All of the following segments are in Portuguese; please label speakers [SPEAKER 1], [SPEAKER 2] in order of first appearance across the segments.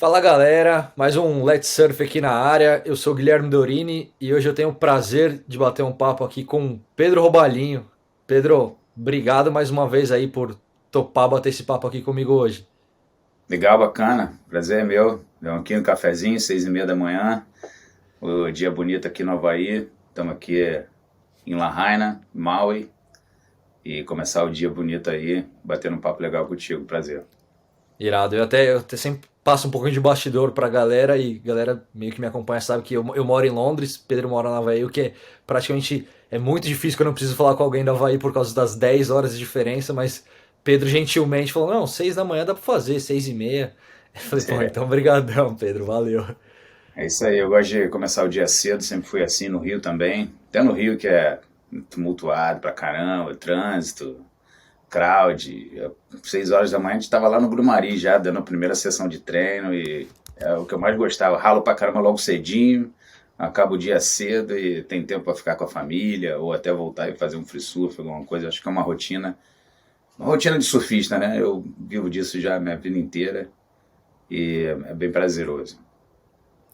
[SPEAKER 1] Fala galera, mais um Let's Surf aqui na área. Eu sou o Guilherme Dorini e hoje eu tenho o prazer de bater um papo aqui com Pedro Robalinho. Pedro, obrigado mais uma vez aí por topar bater esse papo aqui comigo hoje.
[SPEAKER 2] Legal, bacana. Prazer é meu. Estamos aqui no cafezinho, 6:30 da manhã. O dia bonito aqui no Havaí. Estamos aqui em Lahaina, Maui. E começar o dia bonito aí, batendo um papo legal contigo. Prazer.
[SPEAKER 1] Irado, eu até sempre passo um pouquinho de bastidor pra galera e galera meio que me acompanha sabe que eu moro em Londres, Pedro mora na Havaí, o que praticamente é muito difícil quando eu preciso falar com alguém da Havaí por causa das 10 horas de diferença, mas Pedro gentilmente falou, não, 6 da manhã dá pra fazer, 6:30. Eu falei, pô, então brigadão, Pedro, valeu.
[SPEAKER 2] É isso aí, eu gosto de começar o dia cedo, sempre fui assim no Rio também. Até no Rio que é tumultuado pra caramba, trânsito, crowd. 6 horas da manhã a gente estava lá no Grumari já, dando a primeira sessão de treino e é o que eu mais gostava. Ralo pra caramba logo cedinho, acaba o dia cedo e tem tempo para ficar com a família ou até voltar e fazer um free surf, alguma coisa. Acho que é uma rotina de surfista, né? Eu vivo disso já a minha vida inteira e é bem prazeroso.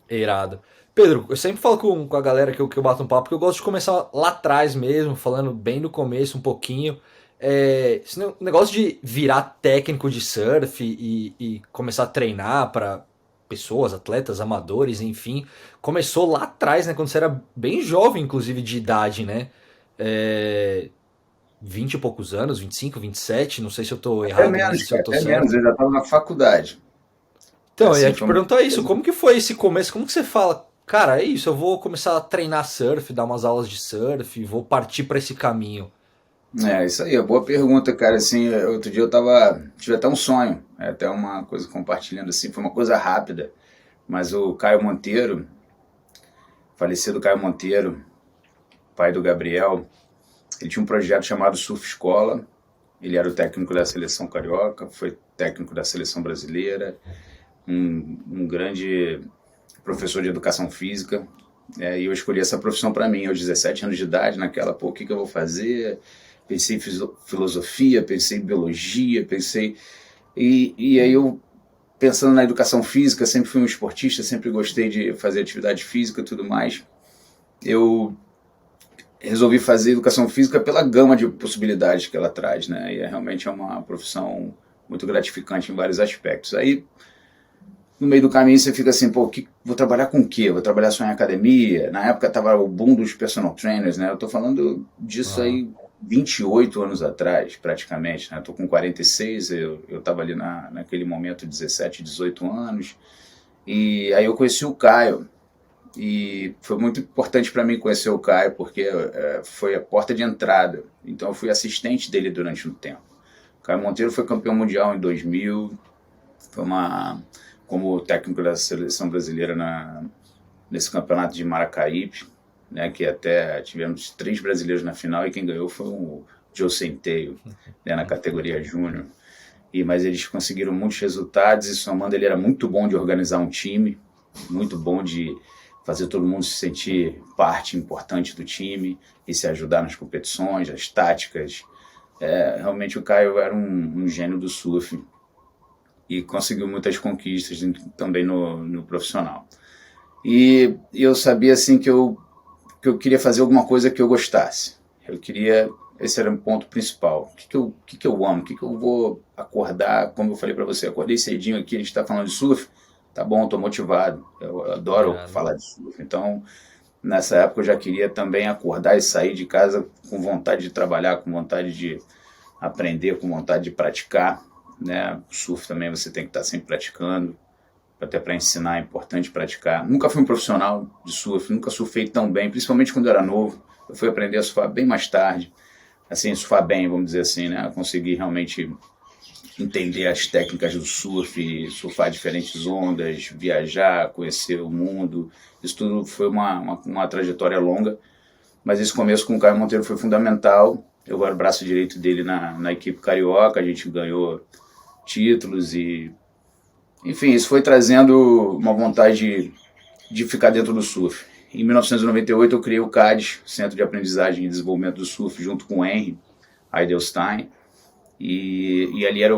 [SPEAKER 1] Irado. Pedro, eu sempre falo com a galera que eu bato um papo, porque eu gosto de começar lá atrás mesmo, falando bem no começo um pouquinho. Esse negócio de virar técnico de surf e começar a treinar para pessoas, atletas, amadores, enfim, começou lá atrás, né? Quando você era bem jovem, inclusive, de idade, né? É, 20 e poucos anos, 25, 27, não sei se eu tô
[SPEAKER 2] Até
[SPEAKER 1] errado, mas
[SPEAKER 2] menos,
[SPEAKER 1] se eu
[SPEAKER 2] cara,
[SPEAKER 1] tô
[SPEAKER 2] até menos.
[SPEAKER 1] certo.
[SPEAKER 2] Eu já estava na faculdade.
[SPEAKER 1] Então, eu ia
[SPEAKER 2] Assim,
[SPEAKER 1] te
[SPEAKER 2] foi uma
[SPEAKER 1] perguntar isso,
[SPEAKER 2] coisa.
[SPEAKER 1] como que foi esse começo? Como que você fala, cara, é isso, eu vou começar a treinar surf, dar umas aulas de surf, vou partir para esse caminho.
[SPEAKER 2] É, isso aí, é boa pergunta, cara. Assim, outro dia tive até um sonho, até uma coisa compartilhando assim, foi uma coisa rápida, mas o Caio Monteiro, falecido Caio Monteiro, pai do Gabriel, ele tinha um projeto chamado Surf Escola. Ele era o técnico da seleção carioca, foi técnico da seleção brasileira, um grande professor de educação física. E eu escolhi essa profissão para mim, aos 17 anos de idade, naquela, pô, o que eu vou fazer? Pensei em filosofia, pensei em biologia, pensei. E aí eu, pensando na educação física, sempre fui um esportista, sempre gostei de fazer atividade física e tudo mais. Eu resolvi fazer educação física pela gama de possibilidades que ela traz, né? E realmente é uma profissão muito gratificante em vários aspectos. Aí, no meio do caminho, você fica assim, pô, vou trabalhar com o quê? Vou trabalhar só em academia? Na época tava o boom dos personal trainers, né? Eu tô falando disso
[SPEAKER 1] Aham.
[SPEAKER 2] aí 28 anos atrás, praticamente, né? Eu tô com 46, eu tava ali naquele momento 17, 18 anos. E aí eu conheci o Caio, e foi muito importante para mim conhecer o Caio, porque foi a porta de entrada. Então eu fui assistente dele durante um tempo. O Caio Monteiro foi campeão mundial em 2000, foi como técnico da seleção brasileira nesse campeonato de Maracaípe, né, que até tivemos 3 brasileiros na final e quem ganhou foi o Joe Centeio, né, na categoria júnior. Mas eles conseguiram muitos resultados e somando ele era muito bom de organizar um time, muito bom de fazer todo mundo se sentir parte importante do time e se ajudar nas competições, as táticas. Realmente o Caio era um gênio do surf e conseguiu muitas conquistas também no profissional. E eu sabia assim que eu queria fazer alguma coisa que eu gostasse. Eu queria, esse era o ponto principal. O que eu amo? O que eu vou acordar? Como eu falei para você, acordei cedinho aqui, a gente está falando de surf. Tá bom, estou motivado. Eu adoro
[SPEAKER 1] Irado.
[SPEAKER 2] falar de surf. Então, nessa época eu já queria também acordar e sair de casa com vontade de trabalhar, com vontade de aprender, com vontade de praticar, né? O surf também você tem que estar sempre praticando, até para ensinar é importante praticar. Nunca fui um profissional de surf, nunca surfei tão bem, principalmente quando eu era novo. Eu fui aprender a surfar bem mais tarde, assim, surfar bem, vamos dizer assim, né? Consegui realmente entender as técnicas do surf, surfar diferentes ondas, viajar, conhecer o mundo. Isso tudo foi uma trajetória longa, mas esse começo com o Caio Monteiro foi fundamental. Eu era o braço direito dele na equipe carioca, a gente ganhou títulos e, enfim, isso foi trazendo uma vontade de ficar dentro do surf. Em 1998 eu criei o CADES, Centro de Aprendizagem e Desenvolvimento do Surf, junto com o Henry Eidelstein, e ali era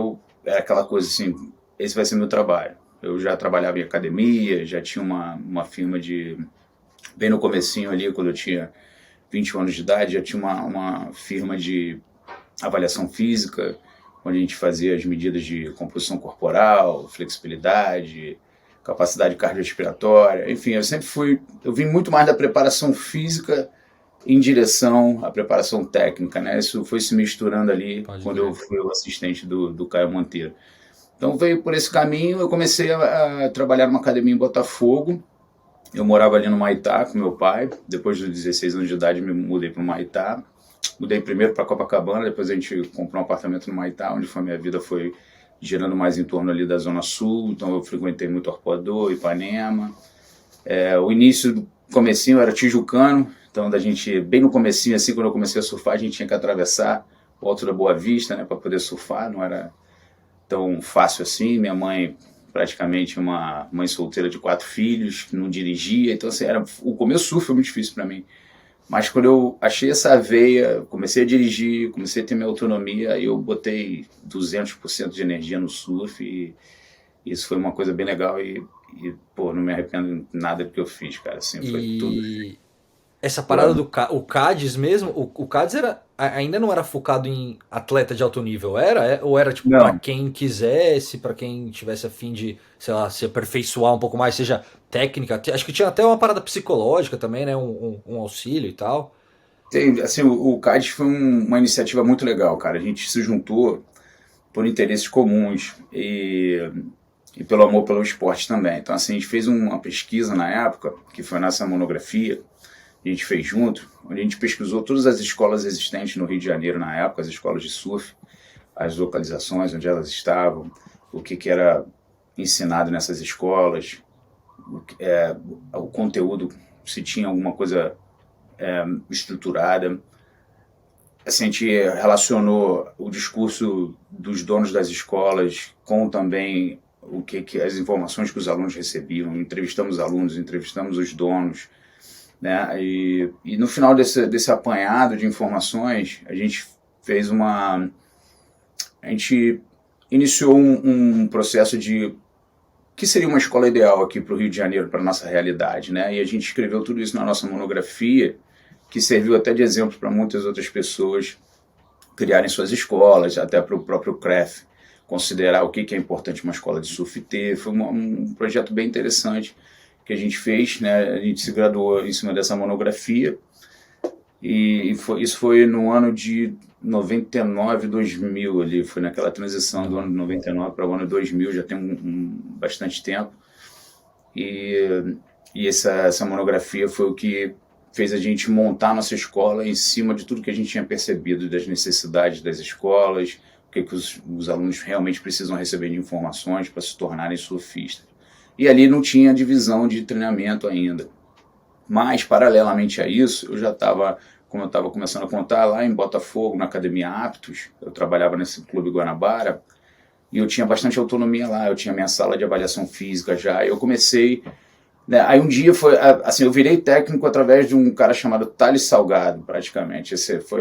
[SPEAKER 2] aquela coisa assim, esse vai ser meu trabalho. Eu já trabalhava em academia, já tinha uma firma bem no comecinho ali, quando eu tinha 21 anos de idade, já tinha uma firma de avaliação física, onde a gente fazia as medidas de composição corporal, flexibilidade, capacidade cardiorrespiratória, enfim, eu vim muito mais da preparação física em direção à preparação técnica, né? Isso foi se misturando ali quando eu fui o assistente do Caio Monteiro. Então veio por esse caminho, eu comecei a trabalhar numa academia em Botafogo. Eu morava ali no Maitá com meu pai. Depois dos 16 anos de idade me mudei para o Maitá. Mudei primeiro para Copacabana, depois a gente comprou um apartamento no Maitá, onde minha vida foi girando mais em torno ali da Zona Sul. Então eu frequentei muito Arpoador, Ipanema. O início do comecinho era Tijucano, então da gente, bem no comecinho, assim, quando eu comecei a surfar, a gente tinha que atravessar o Alto da Boa Vista, né, para poder surfar, não era tão fácil assim. Minha mãe, praticamente uma mãe solteira de 4 filhos, não dirigia, então assim, o começo do surf foi muito difícil para mim. Mas quando eu achei essa veia, comecei a dirigir, comecei a ter minha autonomia, aí eu botei 200% de energia no surf e isso foi uma coisa bem legal e pô, não me arrependo nada do que eu fiz, cara, assim, foi tudo.
[SPEAKER 1] Essa parada do o CADES mesmo, o CADES ainda não era focado em atleta de alto nível, ou era tipo para
[SPEAKER 2] Não,
[SPEAKER 1] quem quisesse, para quem tivesse a fim de, sei lá, se aperfeiçoar um pouco mais, seja técnica, acho que tinha até uma parada psicológica também, né, um auxílio e tal.
[SPEAKER 2] assim, o CADES foi uma iniciativa muito legal, cara, a gente se juntou por interesses comuns e pelo amor pelo esporte também. Então, assim, a gente fez uma pesquisa na época, que foi a nossa monografia, a gente fez junto, onde a gente pesquisou todas as escolas existentes no Rio de Janeiro na época, as escolas de surf, as localizações onde elas estavam, o que era ensinado nessas escolas, o conteúdo, se tinha alguma coisa estruturada. Assim, a gente relacionou o discurso dos donos das escolas com também as informações que os alunos recebiam. Entrevistamos alunos, entrevistamos os donos, né? E no final desse apanhado de informações, a gente iniciou um processo de que seria uma escola ideal aqui para o Rio de Janeiro, para a nossa realidade, né? E a gente escreveu tudo isso na nossa monografia, que serviu até de exemplo para muitas outras pessoas criarem suas escolas, até para o próprio CREF considerar o que é importante uma escola de surf ter. Foi um projeto bem interessante que a gente fez, né? A gente se graduou em cima dessa monografia e isso foi no ano de 99, 2000 ali, foi naquela transição do ano de 99 para o ano 2000, já tem bastante tempo. E essa monografia foi o que fez a gente montar nossa escola em cima de tudo que a gente tinha percebido das necessidades das escolas, o que os alunos realmente precisam receber de informações para se tornarem surfistas. E ali não tinha divisão de treinamento ainda. Mas, paralelamente a isso, eu já estava, como eu estava começando a contar, lá em Botafogo, na Academia Aptos, eu trabalhava nesse Clube Guanabara, e eu tinha bastante autonomia lá, eu tinha minha sala de avaliação física já, e eu comecei, né, aí um dia assim, eu virei técnico através de um cara chamado Thales Salgado, praticamente.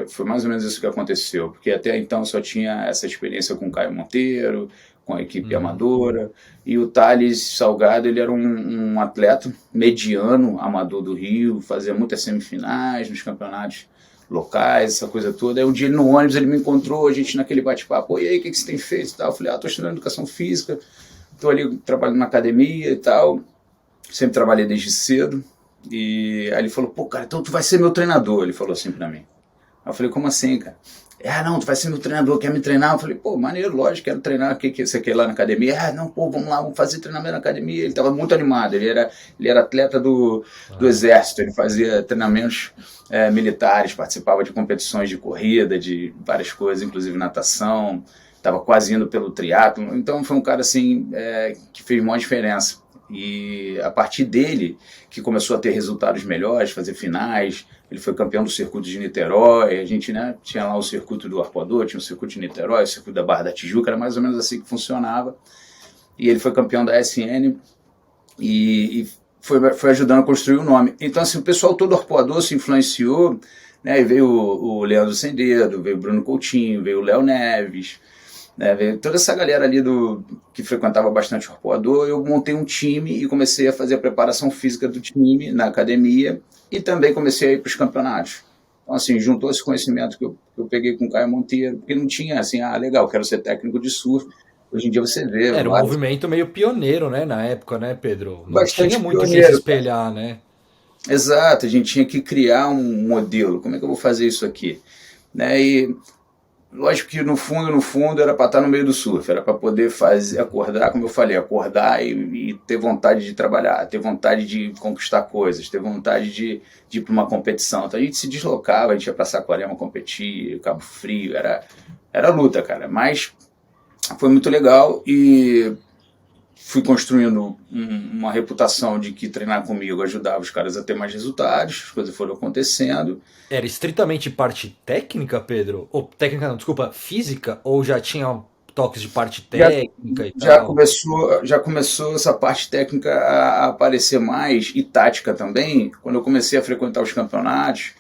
[SPEAKER 2] Foi mais ou menos isso que aconteceu, porque até então eu só tinha essa experiência com o Caio Monteiro, com a equipe amadora, e o Thales Salgado, ele era um atleta mediano, amador do Rio, fazia muitas semifinais nos campeonatos locais, essa coisa toda. Aí um dia no ônibus ele me encontrou, a gente naquele bate-papo, e aí, o que você tem feito e tal? Eu falei, estou estudando educação física, estou ali trabalhando na academia e tal, sempre trabalhei desde cedo. E aí ele falou, pô, cara, então tu vai ser meu treinador, ele falou assim pra mim. Aí eu falei, como assim, cara? Não, tu vai ser meu treinador, quer me treinar? Eu falei, pô, maneiro, lógico, quero treinar, o que você quer lá na academia? Não, pô, vamos lá, vamos fazer treinamento na academia. Ele estava muito animado, ele era atleta do exército, ele fazia treinamentos militares, participava de competições de corrida, de várias coisas, inclusive natação, estava quase indo pelo triatlo. Então foi um cara assim que fez uma diferença. E a partir dele, que começou a ter resultados melhores, fazer finais, ele foi campeão do circuito de Niterói, a gente, né, tinha lá o circuito do Arpoador, tinha o circuito de Niterói, o circuito da Barra da Tijuca, era mais ou menos assim que funcionava. E ele foi campeão da SN e foi ajudando a construir o nome. Então, assim, o pessoal todo do Arpoador se influenciou, né, e veio o Leandro Sendedo, veio o Bruno Coutinho, veio o Léo Neves, né? Veio toda essa galera ali que frequentava bastante o arpoador, eu montei um time e comecei a fazer a preparação física do time na academia e também comecei a ir para os campeonatos. Então, assim, juntou esse conhecimento que eu peguei com o Caio Monteiro, porque não tinha assim, legal, quero ser técnico de surf. Hoje em dia você vê
[SPEAKER 1] Era um
[SPEAKER 2] vários,
[SPEAKER 1] movimento meio pioneiro, né, na época, né, Pedro? Não tinha
[SPEAKER 2] bastante
[SPEAKER 1] muito que se
[SPEAKER 2] pioneiro.
[SPEAKER 1] espelhar, né?
[SPEAKER 2] Exato, a gente tinha que criar um modelo. Como é que eu vou fazer isso aqui? Né? E lógico que no fundo, era para estar no meio do surf, era para poder fazer, acordar, como eu falei, acordar e ter vontade de trabalhar, ter vontade de conquistar coisas, ter vontade de ir para uma competição. Então a gente se deslocava, a gente ia para Saquarema competir, Cabo Frio, era luta, cara. Mas foi muito legal e fui construindo uma reputação de que treinar comigo ajudava os caras a ter mais resultados, as coisas foram acontecendo.
[SPEAKER 1] Era estritamente parte técnica, Pedro? Ou técnica não, desculpa, física? Ou já tinha toques de parte
[SPEAKER 2] Já,
[SPEAKER 1] técnica e
[SPEAKER 2] já
[SPEAKER 1] tal?
[SPEAKER 2] começou, já começou essa parte técnica a aparecer mais e tática também, quando eu comecei a frequentar os campeonatos.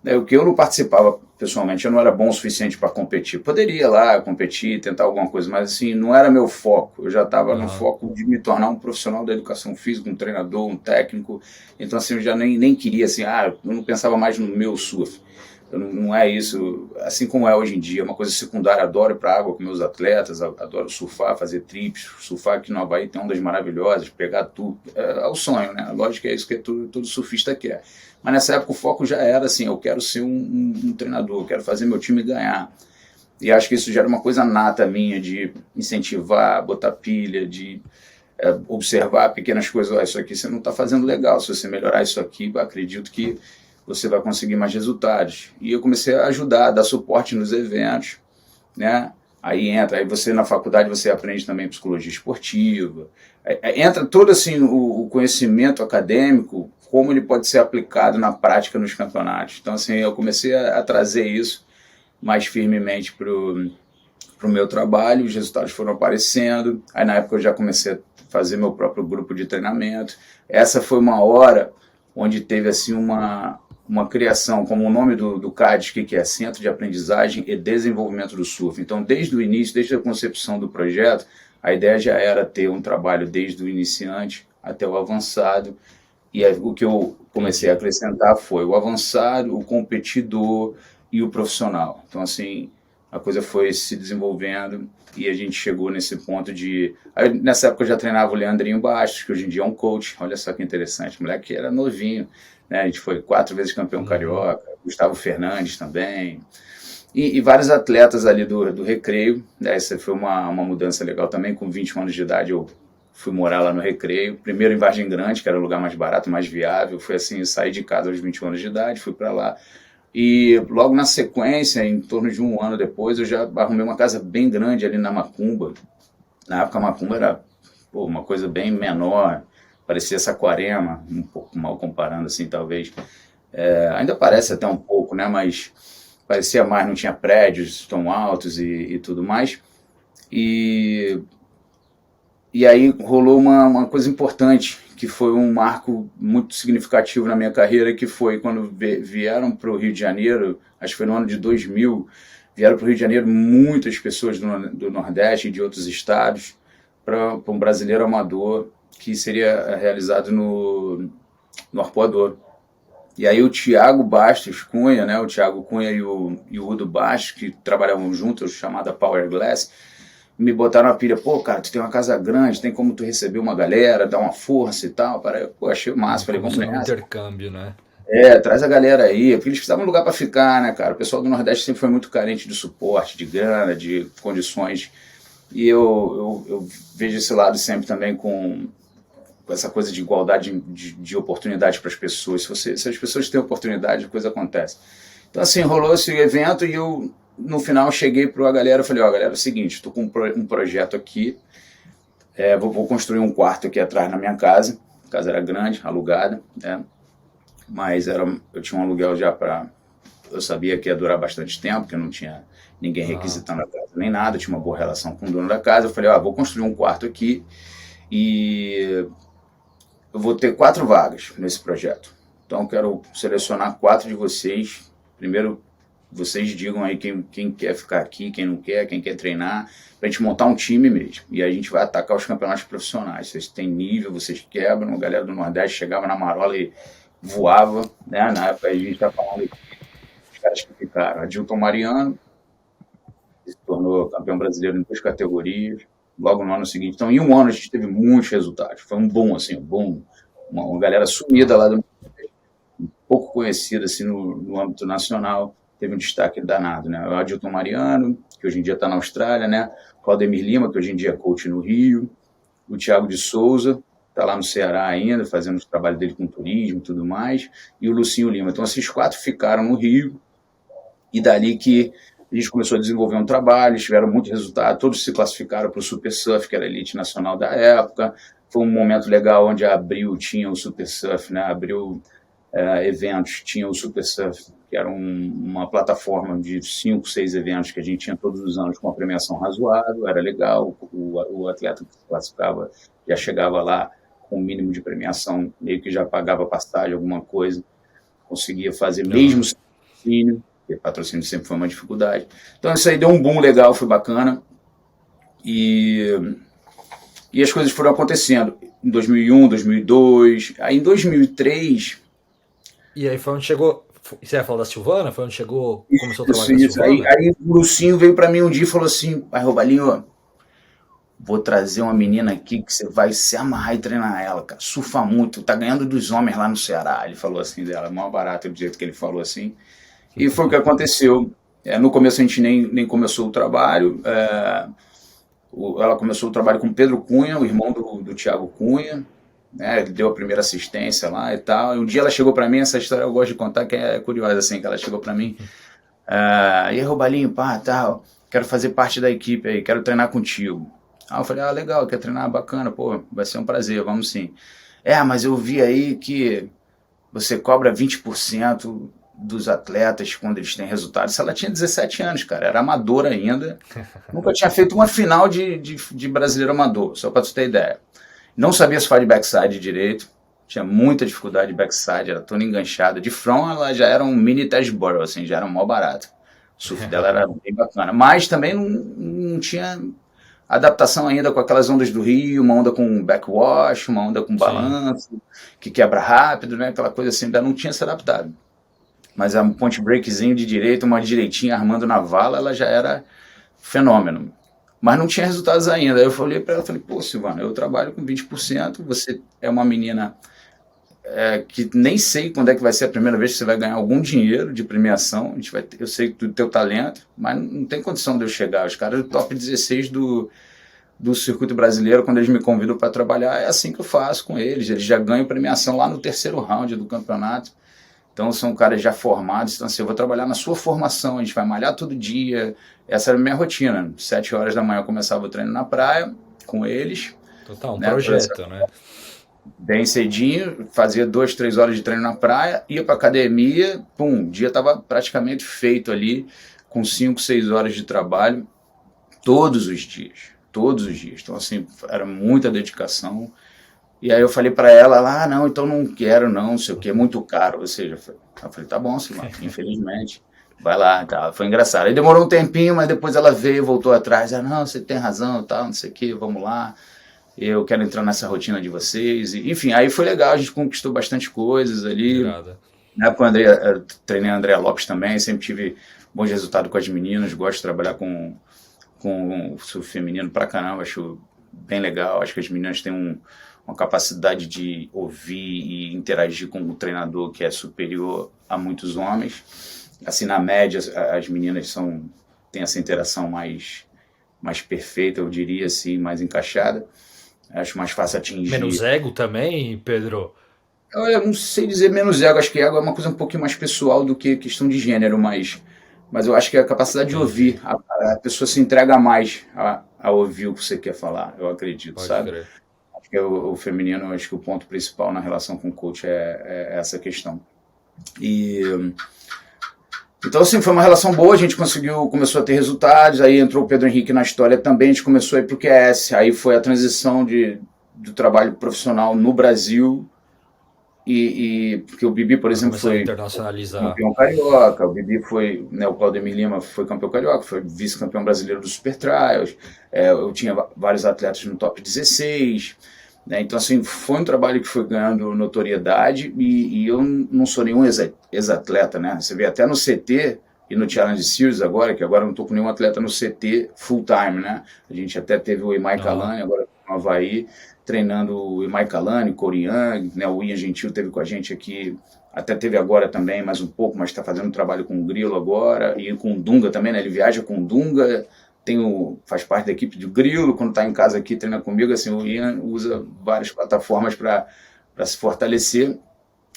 [SPEAKER 2] Né, o que eu não participava pessoalmente, eu não era bom o suficiente para competir. Poderia ir lá competir, tentar alguma coisa, mas assim, não era meu foco. Eu já estava no
[SPEAKER 1] Aham.
[SPEAKER 2] foco de me tornar um profissional da educação física, um treinador, um técnico. Então assim, eu já nem queria assim, eu não pensava mais no meu surf. Não é isso, assim como é hoje em dia, é uma coisa secundária. Adoro ir para a água com meus atletas, adoro surfar, fazer trips, surfar aqui no Havaí tem ondas maravilhosas, pegar tudo, é o sonho, né? Lógico que é isso que todo surfista quer. Mas nessa época o foco já era assim, eu quero ser um treinador, eu quero fazer meu time ganhar. E acho que isso já era uma coisa nata minha, de incentivar, botar pilha, de observar pequenas coisas. Isso aqui você não está fazendo legal, se você melhorar isso aqui, acredito que você vai conseguir mais resultados. E eu comecei a ajudar, a dar suporte nos eventos, né? Aí você na faculdade você aprende também psicologia esportiva, entra todo assim o conhecimento acadêmico, como ele pode ser aplicado na prática nos campeonatos. Então assim, eu comecei a trazer isso mais firmemente para o meu trabalho, os resultados foram aparecendo, aí na época eu já comecei a fazer meu próprio grupo de treinamento. Essa foi uma hora onde teve assim uma criação, como o nome do CADES, que é Centro de Aprendizagem e Desenvolvimento do Surf. Então, desde o início, desde a concepção do projeto, a ideia já era ter um trabalho desde o iniciante até o avançado, e o que eu comecei a
[SPEAKER 1] Entendi.
[SPEAKER 2] acrescentar foi o avançado, o competidor e o profissional. Então, assim, a coisa foi se desenvolvendo e a gente chegou nesse ponto de... Aí, nessa época eu já treinava o Leandrinho Bastos, que hoje em dia é um coach. Olha só que interessante, o moleque era novinho, né? A gente foi 4 vezes campeão
[SPEAKER 1] Uhum.
[SPEAKER 2] carioca, Gustavo Fernandes também, e vários atletas ali do Recreio, né? Essa foi uma mudança legal também. Com 21 anos de idade eu fui morar lá no Recreio, primeiro em Vargem Grande, que era o lugar mais barato, mais viável. Foi assim, eu saí de casa aos 21 anos de idade, fui para lá. E logo na sequência, em torno de um ano depois, eu já arrumei uma casa bem grande ali na Macumba. Na época a Macumba era uma coisa bem menor, parecia Saquarema, um pouco mal comparando assim, talvez. Ainda parece até um pouco, né? Mas parecia mais, não tinha prédios tão altos e tudo mais. E, e aí rolou uma coisa importante, que foi um marco muito significativo na minha carreira, que foi quando vieram para o Rio de Janeiro, acho que foi no ano de 2000, vieram para o Rio de Janeiro muitas pessoas do Nordeste e de outros estados para um brasileiro amador que seria realizado no Arpoador. E aí o Thiago Bastos Cunha, né, o Thiago Cunha e o Udo Bastos, que trabalhavam juntos, chamada Power Glass, me botaram na pilha, pô, cara, tu tem uma casa grande, tem como tu receber uma galera, dar uma força e tal. Pô, achei massa, falei, vamos
[SPEAKER 1] Começou num
[SPEAKER 2] nessa.
[SPEAKER 1] intercâmbio, né?
[SPEAKER 2] Traz a galera aí, porque eles precisavam de um lugar para ficar, né, cara? O pessoal do Nordeste sempre foi muito carente de suporte, de grana, de condições. E eu vejo esse lado sempre também com essa coisa de igualdade de oportunidade para as pessoas. Se as pessoas têm oportunidade, a coisa acontece. Então, assim, rolou esse evento e eu, no final, cheguei para a galera e falei, galera, é o seguinte, estou com um projeto aqui, vou construir um quarto aqui atrás na minha casa. A casa era grande, alugada, né? Mas eu tinha um aluguel já para... Eu sabia que ia durar bastante tempo, que não tinha ninguém
[SPEAKER 1] Aham.
[SPEAKER 2] requisitando a casa nem nada, tinha uma boa relação com o dono da casa. Eu falei, vou construir um quarto aqui e eu vou ter 4 vagas nesse projeto. Então eu quero selecionar 4 de vocês. Primeiro vocês digam aí quem quer ficar aqui, quem não quer, quem quer treinar, pra gente montar um time mesmo. E aí a gente vai atacar os campeonatos profissionais. Vocês têm nível, vocês quebram. A galera do Nordeste chegava na marola e voava, né? Na época a gente tá falando aqui, os caras que ficaram. Adilton Mariano se tornou campeão brasileiro em 2 categorias, logo no ano seguinte. Então, em um ano a gente teve muitos resultados. Foi um boom, assim, um boom. Uma galera sumida lá do pouco conhecida assim no âmbito nacional, teve um destaque danado, né? O Adilton Mariano, que hoje em dia está na Austrália, né? O Claudemir Lima, que hoje em dia é coach no Rio, o Thiago de Souza, está lá no Ceará ainda, fazendo o trabalho dele com turismo e tudo mais, e o Lucinho Lima. Então, esses 4 ficaram no Rio, e dali que a gente começou a desenvolver um trabalho, tiveram muito resultado, todos se classificaram para o Super Surf, que era a elite nacional da época. Foi um momento legal onde a Abril tinha o Super Surf, né? Abril eventos, tinha o Super Surf, que era uma plataforma de 5, 6 eventos que a gente tinha todos os anos com uma premiação razoável, era legal, o atleta que se classificava já chegava lá com o mínimo de premiação, meio que já pagava passagem, alguma coisa, conseguia fazer mesmo sem patrocínio, porque patrocínio sempre foi uma dificuldade. Então isso aí deu um boom legal, foi bacana, e as coisas foram acontecendo em 2001, 2002, aí em 2003...
[SPEAKER 1] E aí foi onde chegou. Você ia falar da Silvana? Foi onde chegou, começou a trabalhar com a Silvana?
[SPEAKER 2] Aí o Lucinho veio pra mim um dia e falou assim: pai Robalinho, vou trazer uma menina aqui que você vai se amarrar e treinar ela, cara. Surfa muito, tá ganhando dos homens lá no Ceará. Ele falou assim dela, maior barato do jeito que ele falou assim. E foi o que aconteceu. No começo a gente nem começou o trabalho. Ela começou o trabalho com o Pedro Cunha, o irmão do Thiago Cunha. Né, ele deu a primeira assistência lá e tal, e um dia ela chegou pra mim, essa história eu gosto de contar, que é curiosa, assim, que ela chegou pra mim, e aí, Robalinho, pá, tal, quero fazer parte da equipe aí, quero treinar contigo. Aí eu falei, legal, quer treinar, bacana, pô, vai ser um prazer, vamos sim. Mas eu vi aí que você cobra 20% dos atletas quando eles têm resultados. Ela tinha 17 anos, cara, era amadora ainda, nunca tinha feito uma final de brasileiro amador, só pra tu ter ideia. Não sabia surfar de backside direito, tinha muita dificuldade de backside, era toda enganchada. De front ela já era um mini Tashboro, assim, já era mó barato. O surf dela era bem bacana, mas também não tinha adaptação ainda com aquelas ondas do Rio, uma onda com backwash, uma onda com balanço, que quebra rápido, né? Aquela coisa assim, ainda não tinha se adaptado. Mas a ponte breakzinho de direita, uma direitinha armando na vala, ela já era fenômeno. Mas não tinha resultados ainda. Aí eu falei para ela, pô, Silvana, eu trabalho com 20%, você é uma menina que nem sei quando é que vai ser a primeira vez que você vai ganhar algum dinheiro de premiação, eu sei do teu talento, mas não tem condição de eu chegar. Os caras do top 16 do circuito brasileiro, quando eles me convidam para trabalhar, é assim que eu faço com eles já ganham premiação lá no 3º round do campeonato. Então são caras já formados, então assim, eu vou trabalhar na sua formação, a gente vai malhar todo dia. Essa era a minha rotina, 7 horas da manhã eu começava o treino na praia com eles.
[SPEAKER 1] Total, um projeto, né?
[SPEAKER 2] Bem cedinho, fazia 2, 3 horas de treino na praia, ia pra academia, pum, o dia tava praticamente feito ali, com 5, 6 horas de trabalho, todos os dias. Então assim, era muita dedicação. E aí eu falei pra ela, não, então não quero não sei o que, é muito caro. Ou seja, eu falei, tá bom, Silvana, infelizmente, vai lá, tá. Foi engraçado. Aí demorou um tempinho, mas depois ela veio, voltou atrás, não, você tem razão, tal, não sei o que, vamos lá, eu quero entrar nessa rotina de vocês. E, enfim, aí foi legal, a gente conquistou bastante coisas ali. Na época eu treinei a Andrea Lopes também, sempre tive bons resultados com as meninas, gosto de trabalhar com o surf feminino pra caramba, acho bem legal, acho que as meninas têm uma capacidade de ouvir e interagir com o treinador que é superior a muitos homens. Assim, na média, as meninas têm essa interação mais perfeita, eu diria assim, mais encaixada. Acho mais fácil atingir.
[SPEAKER 1] Menos ego também, Pedro?
[SPEAKER 2] Eu não sei dizer menos ego, acho que ego é uma coisa um pouquinho mais pessoal do que questão de gênero, mas eu acho que a capacidade de ouvir, a pessoa se entrega mais a ouvir o que você quer falar, eu acredito,
[SPEAKER 1] Pode
[SPEAKER 2] sabe?
[SPEAKER 1] Crer.
[SPEAKER 2] Acho que o feminino, acho que o ponto principal na relação com o coach é essa questão. Então, assim, foi uma relação boa, a gente começou a ter resultados, aí entrou o Pedro Henrique na história também, a gente começou a ir para o QS, aí foi a transição do trabalho profissional no Brasil, Porque o Bibi, por exemplo,
[SPEAKER 1] Começando a
[SPEAKER 2] foi
[SPEAKER 1] internacionalizar.
[SPEAKER 2] campeão carioca, o Bibi foi, né, o Claudemir Lima foi campeão carioca, foi vice-campeão brasileiro do Super Trials, eu tinha vários atletas no top 16, né, então assim, foi um trabalho que foi ganhando notoriedade e eu não sou nenhum ex-atleta, né, você vê até no CT e no Challenge Series agora, que agora eu não estou com nenhum atleta no CT full time, né, a gente até teve o Imai
[SPEAKER 1] Aham.
[SPEAKER 2] Kalani agora no Havaí, treinando o Imai Kalani, Corey Young, né, o Ian Gentil teve com a gente aqui, até teve agora também, mais um pouco, mas está fazendo um trabalho com o Grilo agora, e com o Dunga também, né, ele viaja com o Dunga, faz parte da equipe do Grilo, quando está em casa aqui, treina comigo, assim, o Ian usa várias plataformas para se fortalecer,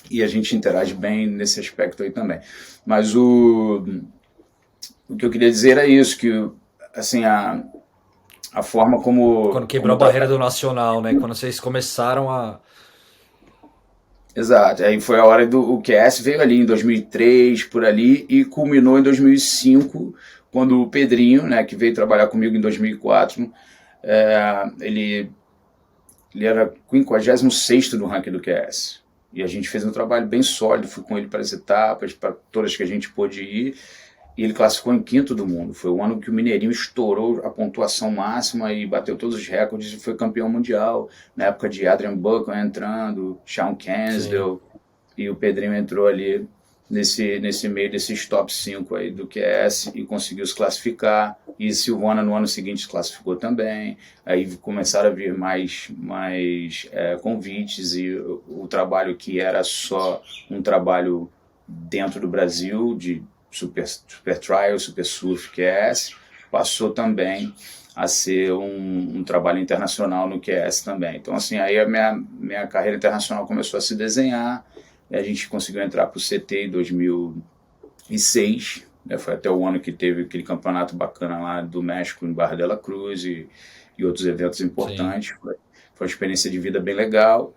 [SPEAKER 2] e a gente interage bem nesse aspecto aí também. Mas o que eu queria dizer é isso, que assim, a forma
[SPEAKER 1] Quando
[SPEAKER 2] como
[SPEAKER 1] quebrou a barreira do nacional, né? Quando vocês começaram a.
[SPEAKER 2] exato, aí foi a hora do o QS veio ali em 2003, por ali, e culminou em 2005, quando o Pedrinho, né, que veio trabalhar comigo em 2004, ele era 56º no ranking do QS. E a gente fez um trabalho bem sólido, fui com ele para as etapas, para todas que a gente pôde ir, e ele classificou em quinto do mundo. Foi o ano que o Mineirinho estourou a pontuação máxima e bateu todos os recordes e foi campeão mundial. Na época de Adrian Buckle entrando, Shawn
[SPEAKER 1] Sim.
[SPEAKER 2] Cansdale, e o Pedrinho entrou ali nesse meio desses top 5 aí do QS e conseguiu se classificar. E Silvana no ano seguinte se classificou também. Aí começaram a vir mais convites e o trabalho que era só um trabalho dentro do Brasil de Super Trial, Super Surf QS, passou também a ser um trabalho internacional no QS também. Então, assim, aí a minha carreira internacional começou a se desenhar, a gente conseguiu entrar para o CT em 2006, né, foi até o ano que teve aquele campeonato bacana lá do México, em Barra de la Cruz, e outros eventos
[SPEAKER 1] Sim.
[SPEAKER 2] importantes. Foi uma experiência de vida bem legal.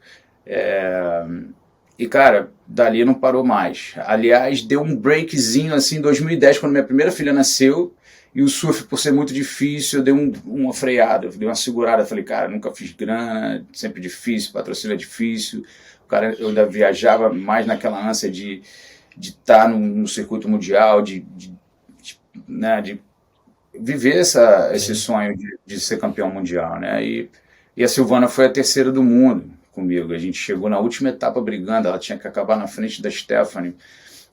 [SPEAKER 2] E, cara, dali não parou mais. Aliás, deu um breakzinho assim em 2010, quando minha primeira filha nasceu, e o surf, por ser muito difícil, eu dei uma freada, eu dei uma segurada. Falei, cara, nunca fiz grana, sempre difícil, patrocínio é difícil. O cara, eu ainda viajava mais naquela ânsia de estar no circuito mundial, né, de viver esse
[SPEAKER 1] Sim.
[SPEAKER 2] sonho de ser campeão mundial, né? E a Silvana foi a terceira do mundo comigo. A gente chegou na última etapa brigando, ela tinha que acabar na frente da Stephanie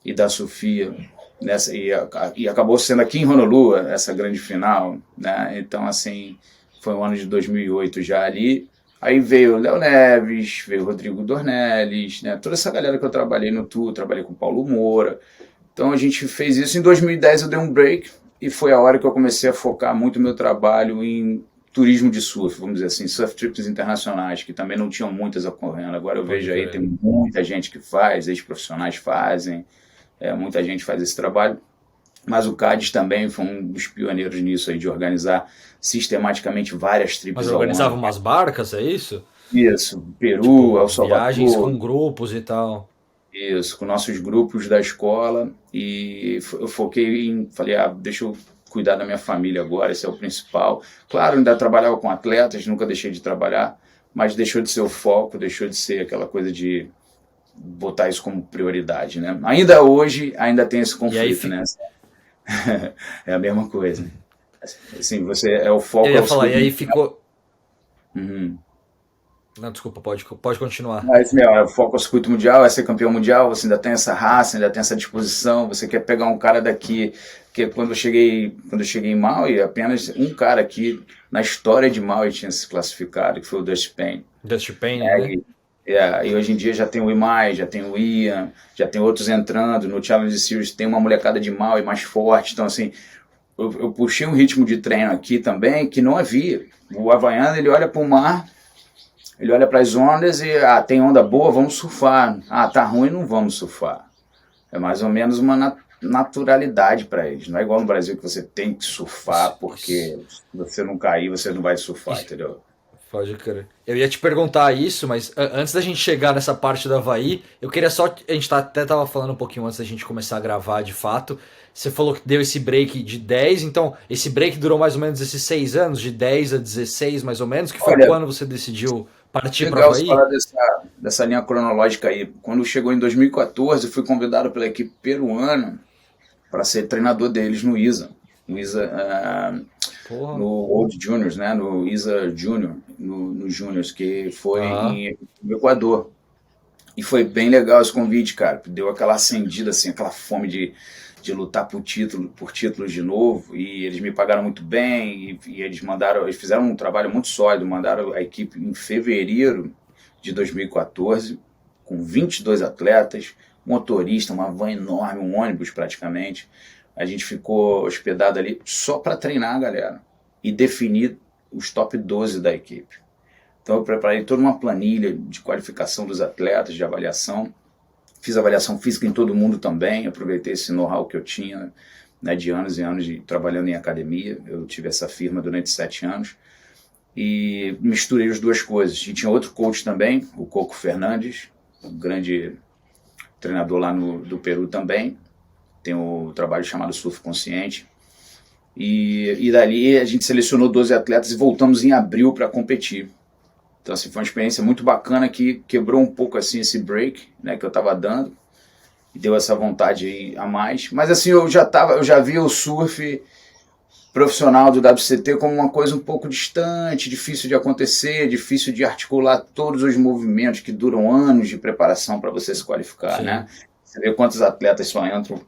[SPEAKER 2] e da Sofia, nessa, e acabou sendo aqui em Honolulu essa grande final, né? Então, assim, foi o ano de 2008 já ali. Aí veio o Léo Neves, veio o Rodrigo Dornelles, né? Toda essa galera que eu trabalhei no tour, trabalhei com o Paulo Moura. Então a gente fez isso. Em 2010 eu dei um break e foi a hora que eu comecei a focar muito o meu trabalho em turismo de surf, vamos dizer assim, surf trips internacionais, que também não tinham muitas ocorrendo. Agora eu
[SPEAKER 1] Pode
[SPEAKER 2] vejo aí,
[SPEAKER 1] crer.
[SPEAKER 2] tem muita gente que faz, ex-profissionais fazem, muita gente faz esse trabalho. Mas o CADES também foi um dos pioneiros nisso aí, de organizar sistematicamente várias
[SPEAKER 1] Mas
[SPEAKER 2] trips ao
[SPEAKER 1] organizava
[SPEAKER 2] ano.
[SPEAKER 1] umas barcas, é isso?
[SPEAKER 2] Isso, Peru, El
[SPEAKER 1] Tipo, viagens
[SPEAKER 2] Salvador,
[SPEAKER 1] com grupos e tal.
[SPEAKER 2] isso, com nossos grupos da escola, e eu foquei falei, deixa eu cuidar da minha família agora, esse é o principal. Claro, ainda trabalhava com atletas, nunca deixei de trabalhar, mas deixou de ser o foco, deixou de ser aquela coisa de botar isso como prioridade, né? Ainda hoje, ainda tem esse
[SPEAKER 1] E aí
[SPEAKER 2] conflito, né? É a mesma coisa. Assim, você é o
[SPEAKER 1] eu
[SPEAKER 2] foco, é
[SPEAKER 1] ia
[SPEAKER 2] o
[SPEAKER 1] falar, e aí
[SPEAKER 2] circuito.
[SPEAKER 1] ficou.
[SPEAKER 2] Uhum.
[SPEAKER 1] Não, desculpa, pode continuar.
[SPEAKER 2] Mas, meu, o foco é o circuito mundial, é ser campeão mundial, você ainda tem essa raça, ainda tem essa disposição, você quer pegar um cara daqui, que quando eu cheguei em Maui, apenas um cara aqui na história de Maui tinha se classificado, que foi o Dusty Payne.
[SPEAKER 1] Dusty Payne, né?
[SPEAKER 2] E hoje em dia já tem o Imai, já tem o Ian, já tem outros entrando, no Challenge Series tem uma molecada de Maui mais forte, então assim, eu puxei um ritmo de treino aqui também que não havia. O havaiano, ele olha para o mar, ele olha para as ondas e, tem onda boa, vamos surfar. Tá ruim, não vamos surfar. É mais ou menos uma naturalidade para eles. Não é igual no Brasil que você tem que surfar
[SPEAKER 1] Isso,
[SPEAKER 2] porque se você não cair, você não vai surfar,
[SPEAKER 1] isso,
[SPEAKER 2] entendeu?
[SPEAKER 1] pode crer. Eu ia te perguntar isso, mas antes da gente chegar nessa parte do Havaí, eu queria só. A gente até tava falando um pouquinho antes da gente começar a gravar de fato. Você falou que deu esse break de 10, então esse break durou mais ou menos esses 6 anos, de 10 a 16 mais ou menos, que foi
[SPEAKER 2] Olha,
[SPEAKER 1] quando você decidiu Partir para o
[SPEAKER 2] Legal você
[SPEAKER 1] Havaí?
[SPEAKER 2] falar dessa linha cronológica aí. Quando chegou em 2014, eu fui convidado pela equipe peruana para ser treinador deles no ISA. No ISA,
[SPEAKER 1] Porra.
[SPEAKER 2] no Old Juniors, né? No ISA Junior, no Juniors, que
[SPEAKER 1] Aham.
[SPEAKER 2] foi no Equador. E foi bem legal esse convite, cara. Deu aquela acendida, assim, aquela fome de lutar por títulos de novo. E eles me pagaram muito bem. E eles fizeram um trabalho muito sólido. Mandaram a equipe em fevereiro de 2014, com 22 atletas, motorista, uma van enorme, um ônibus praticamente. A gente ficou hospedado ali só para treinar a galera e definir os top 12 da equipe. Então eu preparei toda uma planilha de qualificação dos atletas, de avaliação. Fiz avaliação física em todo mundo também, aproveitei esse know-how que eu tinha, né, de anos e anos trabalhando em academia. Eu tive essa firma durante 7 anos e misturei as duas coisas. E tinha outro coach também, o Coco Fernandes, um grande treinador lá do Peru também. Tem um trabalho chamado Surf Consciente. E dali a gente selecionou 12 atletas e voltamos em abril para competir. Então, assim, foi uma experiência muito bacana que quebrou um pouco, assim, esse break, né, que eu estava dando e deu essa vontade a mais. Mas, assim, eu já via o surf profissional do WCT como uma coisa um pouco distante, difícil de acontecer, difícil de articular todos os movimentos que duram anos de preparação para você se qualificar, né?
[SPEAKER 1] Sim.
[SPEAKER 2] Você vê quantos atletas só entram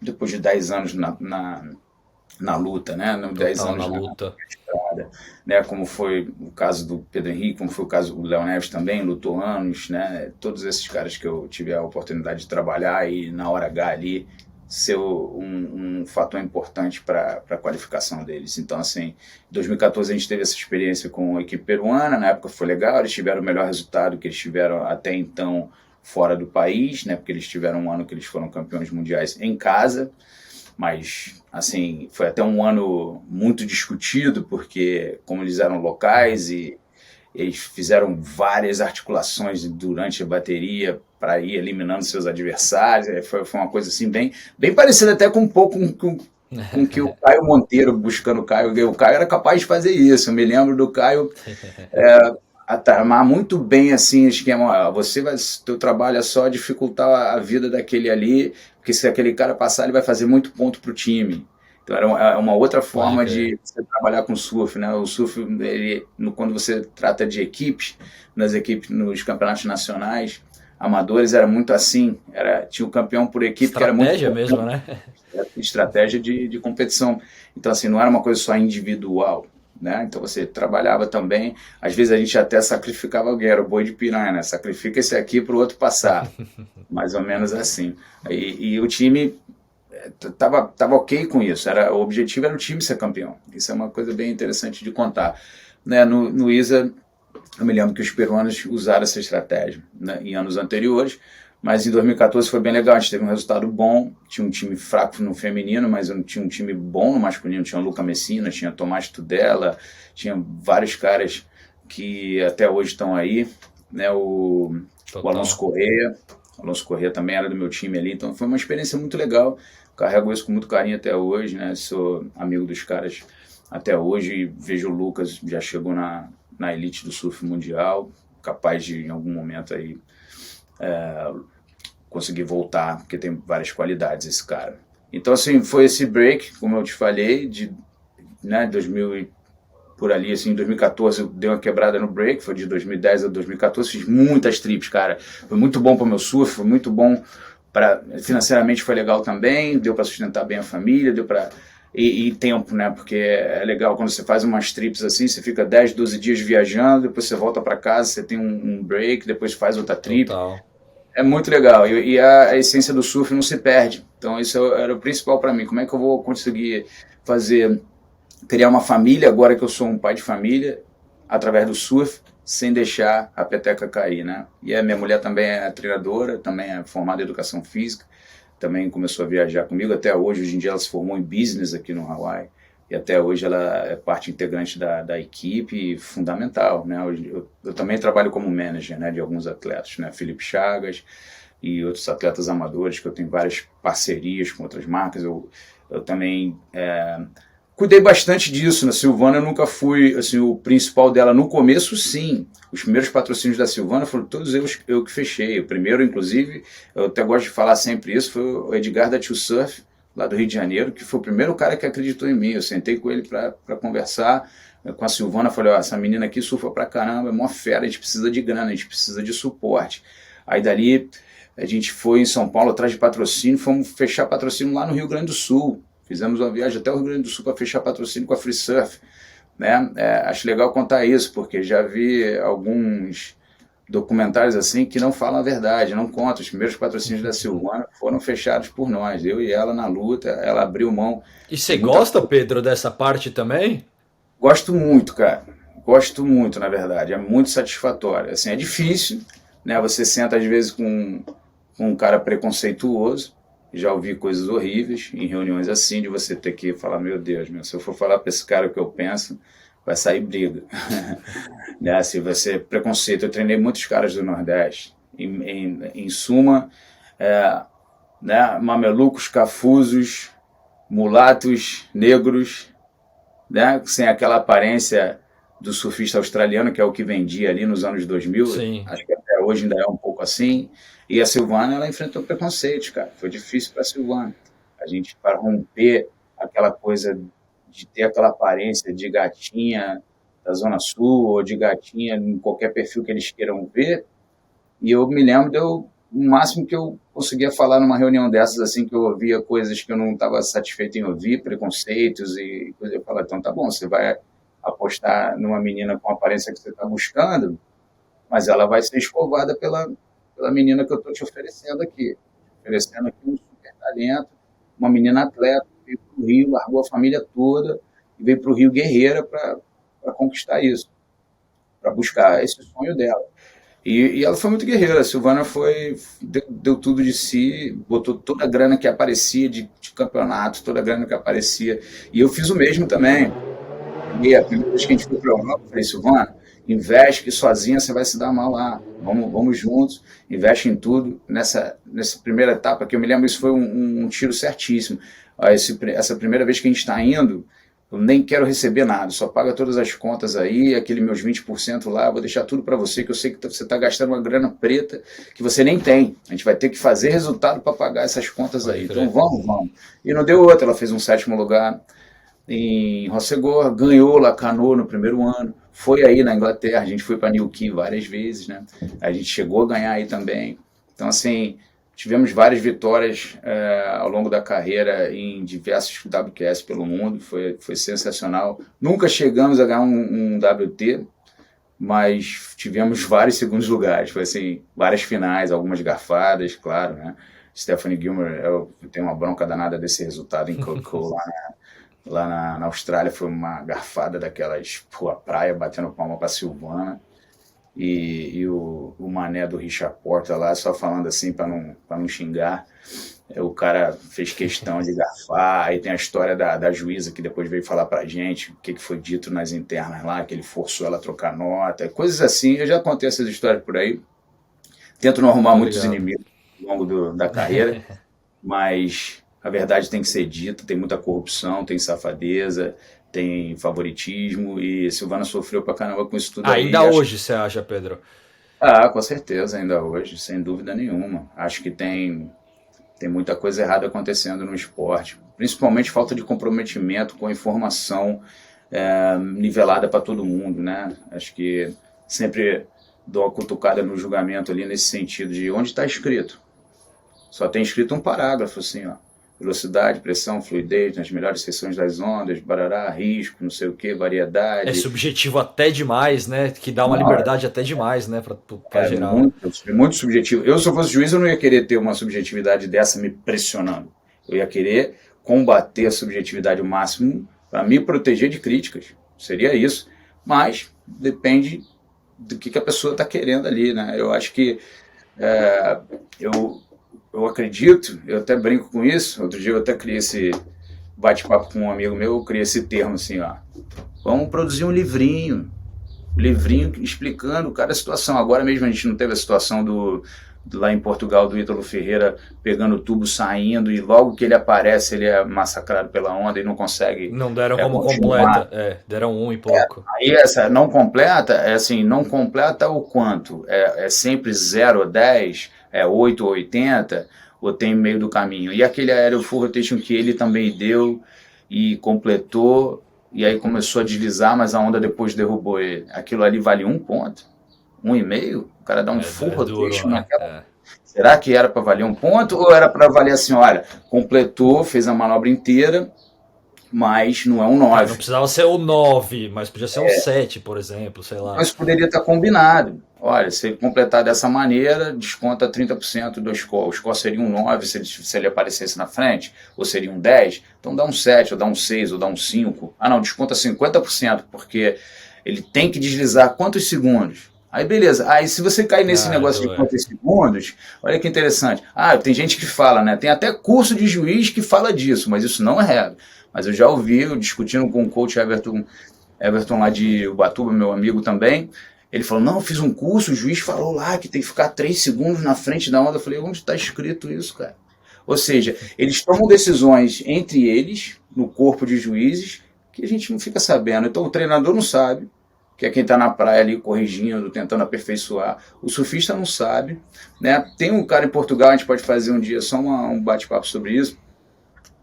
[SPEAKER 2] depois de 10 anos na luta, né? 10
[SPEAKER 1] Total
[SPEAKER 2] anos
[SPEAKER 1] na
[SPEAKER 2] na
[SPEAKER 1] luta.
[SPEAKER 2] estrada, né? Como foi o caso do Pedro Henrique, como foi o caso do Léo Neves também, lutou anos, né? Todos esses caras que eu tive a oportunidade de trabalhar e na hora H ali ser um fator importante para a qualificação deles. Então, assim, em 2014 a gente teve essa experiência com a equipe peruana, na época foi legal, eles tiveram o melhor resultado que eles tiveram até então fora do país, né? Porque eles tiveram um ano que eles foram campeões mundiais em casa, mas assim, foi até um ano muito discutido, porque como eles eram locais e eles fizeram várias articulações durante a bateria para ir eliminando seus adversários, foi uma coisa assim bem parecida até com um pouco com que o Caio Monteiro buscando o Caio era capaz de fazer isso, eu me lembro do Caio armar muito bem assim o esquema. Teu trabalho é só dificultar a vida daquele ali, porque se aquele cara passar, ele vai fazer muito ponto pro time. Então era uma outra
[SPEAKER 1] Pode
[SPEAKER 2] forma
[SPEAKER 1] crer.
[SPEAKER 2] de você trabalhar com surf, né? O surf, quando você trata de equipes, nos campeonatos nacionais, amadores era muito assim, tinha um campeão por equipe que era muito
[SPEAKER 1] Estratégia mesmo,
[SPEAKER 2] importante,
[SPEAKER 1] né?
[SPEAKER 2] estratégia de competição. Então, assim, não era uma coisa só individual, né? Então você trabalhava também, às vezes a gente até sacrificava alguém, era o boi de piranha, né? Sacrifica esse aqui para o outro passar, mais ou menos assim. E o time tava ok com isso, o objetivo era o time ser campeão. Isso é uma coisa bem interessante de contar. Né? No ISA, eu me lembro que os peruanos usaram essa estratégia, né, em anos anteriores, mas em 2014 foi bem legal, a gente teve um resultado bom, tinha um time fraco no feminino, mas tinha um time bom no masculino, tinha o Luca Messina, tinha Tomás Tudela, tinha vários caras que até hoje estão aí, né, o Alonso
[SPEAKER 1] Total.
[SPEAKER 2] Correia, o Alonso Correia também era do meu time ali, então foi uma experiência muito legal, carrego isso com muito carinho até hoje, né, sou amigo dos caras até hoje, vejo o Lucas, já chegou na elite do surf mundial, capaz de em algum momento aí conseguir voltar, porque tem várias qualidades esse cara. Então assim, foi esse break, como eu te falei, de, né, 2000 por ali, assim, em 2014 eu dei uma quebrada no break, foi de 2010 a 2014, fiz muitas trips, cara, foi muito bom para o meu surf, foi muito bom financeiramente, foi legal também, deu para sustentar bem a família, deu para e tempo, né? Porque é legal quando você faz umas trips assim, você fica 10, 12 dias viajando, depois você volta para casa, você tem um break, depois faz outra trip.
[SPEAKER 1] Total.
[SPEAKER 2] É muito legal. E a essência do surf não se perde. Então, isso era o principal para mim. Como é que eu vou conseguir criar uma família agora que eu sou um pai de família, através do surf, sem deixar a peteca cair, né? E a minha mulher também é treinadora, também é formada em educação física, também começou a viajar comigo até hoje em dia ela se formou em business aqui no Hawaii, e até hoje ela é parte integrante da equipe, fundamental, né? Eu também trabalho como manager, né, de alguns atletas, né? Felipe Chagas e outros atletas amadores, que eu tenho várias parcerias com outras marcas, eu também cuidei bastante disso. Na Silvana eu nunca fui assim, o principal dela. No começo, sim. Os primeiros patrocínios da Silvana foram todos eu que fechei. O primeiro, inclusive, eu até gosto de falar sempre isso, foi o Edgar da Tio Surf, lá do Rio de Janeiro, que foi o primeiro cara que acreditou em mim. Eu sentei com ele para conversar com a Silvana, falei, ó, essa menina aqui surfa pra caramba, é mó fera, a gente precisa de grana, a gente precisa de suporte. Aí dali a gente foi em São Paulo atrás de patrocínio, fomos fechar patrocínio lá no Rio Grande do Sul. Fizemos uma viagem até o Rio Grande do Sul para fechar patrocínio com a Free Surf. Né? Acho legal contar isso, porque já vi alguns documentários assim que não falam a verdade, não contam. Os primeiros patrocínios da Silvana foram fechados por nós, eu e ela na luta, ela abriu mão.
[SPEAKER 1] E você gosta, Pedro, dessa parte também?
[SPEAKER 2] Gosto muito, cara. Gosto muito, na verdade. É muito satisfatório. Assim, é difícil, né? Você senta às vezes com um cara preconceituoso. Já ouvi coisas horríveis em reuniões assim, de você ter que falar, meu Deus, se eu for falar para esse cara o que eu penso, vai sair briga. Né? Assim, vai ser preconceito. Eu treinei muitos caras do Nordeste. Em suma, né? Mamelucos, cafusos, mulatos, negros, né? Sem aquela aparência do surfista australiano, que é o que vendia ali nos anos 2000.
[SPEAKER 1] Sim.
[SPEAKER 2] Acho que até hoje ainda é um pouco assim. E a Silvana, ela enfrentou preconceitos, cara. Foi difícil para a Silvana. A gente, para romper aquela coisa de ter aquela aparência de gatinha da Zona Sul, ou de gatinha em qualquer perfil que eles queiram ver. E eu me lembro, o máximo que eu conseguia falar numa reunião dessas, assim, que eu ouvia coisas que eu não estava satisfeito em ouvir, preconceitos e coisas, eu falava, então tá bom, você vai apostar numa menina com a aparência que você está buscando, mas ela vai ser escovada pela menina que eu estou te oferecendo aqui. Oferecendo aqui um super talento, uma menina atleta, veio para o Rio, largou a família toda e veio para o Rio guerreira para conquistar isso, para buscar esse sonho dela. E ela foi muito guerreira. A Silvana deu tudo de si, botou toda a grana que aparecia de campeonato, toda a grana que aparecia. E eu fiz o mesmo também. E a primeira vez que a gente foi para a Europa, eu falei, Silvana, investe que sozinha você vai se dar mal lá. Vamos juntos, investe em tudo. Nessa primeira etapa, que eu me lembro, isso foi um tiro certíssimo. Essa primeira vez que a gente está indo, eu nem quero receber nada, só paga todas as contas aí, aquele meus 20% lá, vou deixar tudo para você, que eu sei que você está gastando uma grana preta que você nem tem. A gente vai ter que fazer resultado para pagar essas contas aí. Então vamos. E não deu outra, ela fez um 7º lugar em Rossegor, ganhou Lacanau no primeiro ano, foi aí na Inglaterra, a gente foi para Newquay várias vezes, né? A gente chegou a ganhar aí também. Então, assim, tivemos várias vitórias ao longo da carreira em diversos WQS pelo mundo, foi sensacional. Nunca chegamos a ganhar um WT, mas tivemos vários segundos lugares, foi assim, várias finais, algumas garfadas, claro, né? Stephanie Gilmore, eu tenho uma bronca danada desse resultado em Coco lá na Austrália, foi uma garfada daquelas, a praia batendo palma para Silvana. E o mané do Richard Porter lá, só falando assim para não xingar, o cara fez questão de garfar. Aí tem a história da juíza que depois veio falar pra gente o que foi dito nas internas lá, que ele forçou ela a trocar nota, coisas assim. Eu já contei essas histórias por aí, tento não arrumar muitos inimigos ao longo da carreira, mas a verdade tem que ser dita, tem muita corrupção, tem safadeza, tem favoritismo, e Silvana sofreu pra caramba com isso tudo aí.
[SPEAKER 1] Ainda hoje, você acha, Pedro?
[SPEAKER 2] Com certeza, ainda hoje, sem dúvida nenhuma. Acho que tem muita coisa errada acontecendo no esporte, principalmente falta de comprometimento com a informação nivelada para todo mundo, né? Acho que sempre dou uma cutucada no julgamento ali nesse sentido de onde está escrito. Só tem escrito um parágrafo assim, ó. Velocidade, pressão, fluidez, nas melhores seções das ondas, barará, risco, não sei o que, variedade.
[SPEAKER 1] É subjetivo até demais, né? Que dá uma liberdade até demais, né? Pra geral.
[SPEAKER 2] Muito subjetivo. Eu, se eu fosse juiz, eu não ia querer ter uma subjetividade dessa me pressionando. Eu ia querer combater a subjetividade ao máximo para me proteger de críticas. Seria isso. Mas depende do que a pessoa está querendo ali, né? Eu acho que eu acredito, eu até brinco com isso. Outro dia eu até criei esse bate-papo com um amigo meu, eu criei esse termo assim, ó. Vamos produzir um livrinho explicando cada situação. Agora mesmo a gente não teve a situação do lá em Portugal, do Ítalo Ferreira pegando o tubo, saindo, e logo que ele aparece ele é massacrado pela onda e não consegue
[SPEAKER 1] Não deram como
[SPEAKER 2] continuar.
[SPEAKER 1] completa. Deram um e pouco.
[SPEAKER 2] Aí essa não completa, é assim, não completa o quanto? É sempre 0 ou 10, é 8 ou 80, ou tem meio do caminho? E aquele aéreo full rotation que ele também deu e completou, e aí começou a deslizar, mas a onda depois derrubou ele. Aquilo ali vale 1 ponto, 1,5? O cara dá um full
[SPEAKER 1] É duro,
[SPEAKER 2] rotation
[SPEAKER 1] né?
[SPEAKER 2] naquela. Será que era para valer 1 ponto ou era para valer assim, olha, completou, fez a manobra inteira, mas não é um
[SPEAKER 1] Não
[SPEAKER 2] 9?
[SPEAKER 1] precisava ser o 9, mas podia ser um 7, por exemplo, sei lá.
[SPEAKER 2] Mas poderia estar combinado. Olha, se ele completar dessa maneira, desconta 30% do score. O score seria um 9 se ele aparecesse na frente, ou seria um 10. Então dá um 7, ou dá um 6, ou dá um 5. Ah, não, desconta 50%, porque ele tem que deslizar quantos segundos? Aí beleza. Aí se você cair nesse negócio de quantos segundos, olha que interessante. Ah, tem gente que fala, né? Tem até curso de juiz que fala disso, mas isso não é regra. Mas eu já ouvi, eu discutindo com o coach Everton lá de Ubatuba, meu amigo também. Ele falou, não, eu fiz um curso, o juiz falou lá que tem que ficar 3 segundos na frente da onda. Eu falei, onde está escrito isso, cara? Ou seja, eles tomam decisões entre eles, no corpo de juízes, que a gente não fica sabendo. Então o treinador não sabe, que é quem está na praia ali corrigindo, tentando aperfeiçoar. O surfista não sabe. Né? Tem um cara em Portugal, a gente pode fazer um dia só um bate-papo sobre isso,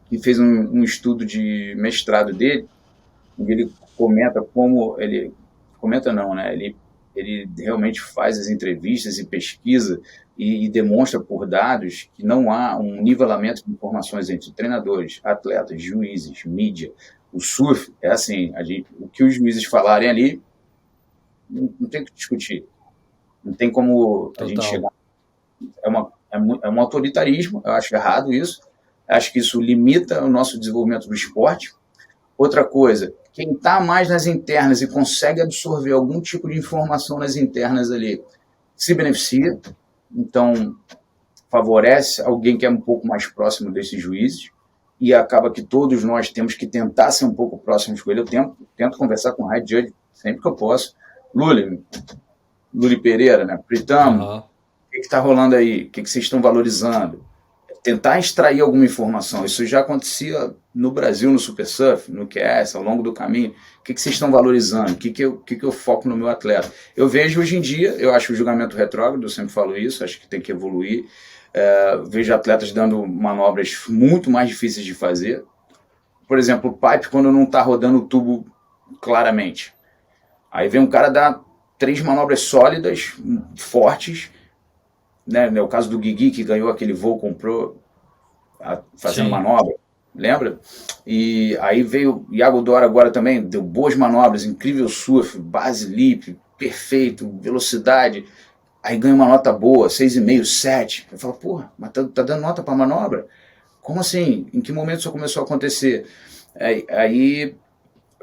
[SPEAKER 2] que fez um estudo de mestrado dele, onde ele comenta como ele comenta não, né? Ele realmente faz as entrevistas e pesquisa e demonstra por dados que não há um nivelamento de informações entre treinadores, atletas, juízes, mídia. O surf é assim, o que os juízes falarem ali não tem o que discutir, não tem como a gente chegar. É um autoritarismo, eu acho errado isso, acho que isso limita o nosso desenvolvimento do esporte. Outra coisa, quem está mais nas internas e consegue absorver algum tipo de informação nas internas ali, se beneficia, então favorece alguém que é um pouco mais próximo desses juízes, e acaba que todos nós temos que tentar ser um pouco próximos com ele. Eu tento conversar com o High Judge sempre que eu posso. Luli Pereira, né? Pritamo, o que está rolando aí? O que vocês estão valorizando? Tentar extrair alguma informação. Isso já acontecia no Brasil, no Super Surf, no QS, ao longo do caminho. O que vocês estão valorizando? O que eu foco no meu atleta? Eu vejo hoje em dia, eu acho o julgamento retrógrado, eu sempre falo isso, acho que tem que evoluir. Vejo atletas dando manobras muito mais difíceis de fazer. Por exemplo, o pipe, quando não está rodando o tubo claramente. Aí vem um cara dar 3 manobras sólidas, fortes, né? É o caso do Guigui, que ganhou aquele voo, comprou fazendo Sim. manobra, lembra? E aí veio o Iago Dora agora também, deu boas manobras, incrível surf, base lip, perfeito, velocidade, aí ganha uma nota boa, 6,5, 7. Eu falo, porra, mas tá dando nota pra manobra? Como assim? Em que momento isso começou a acontecer? Aí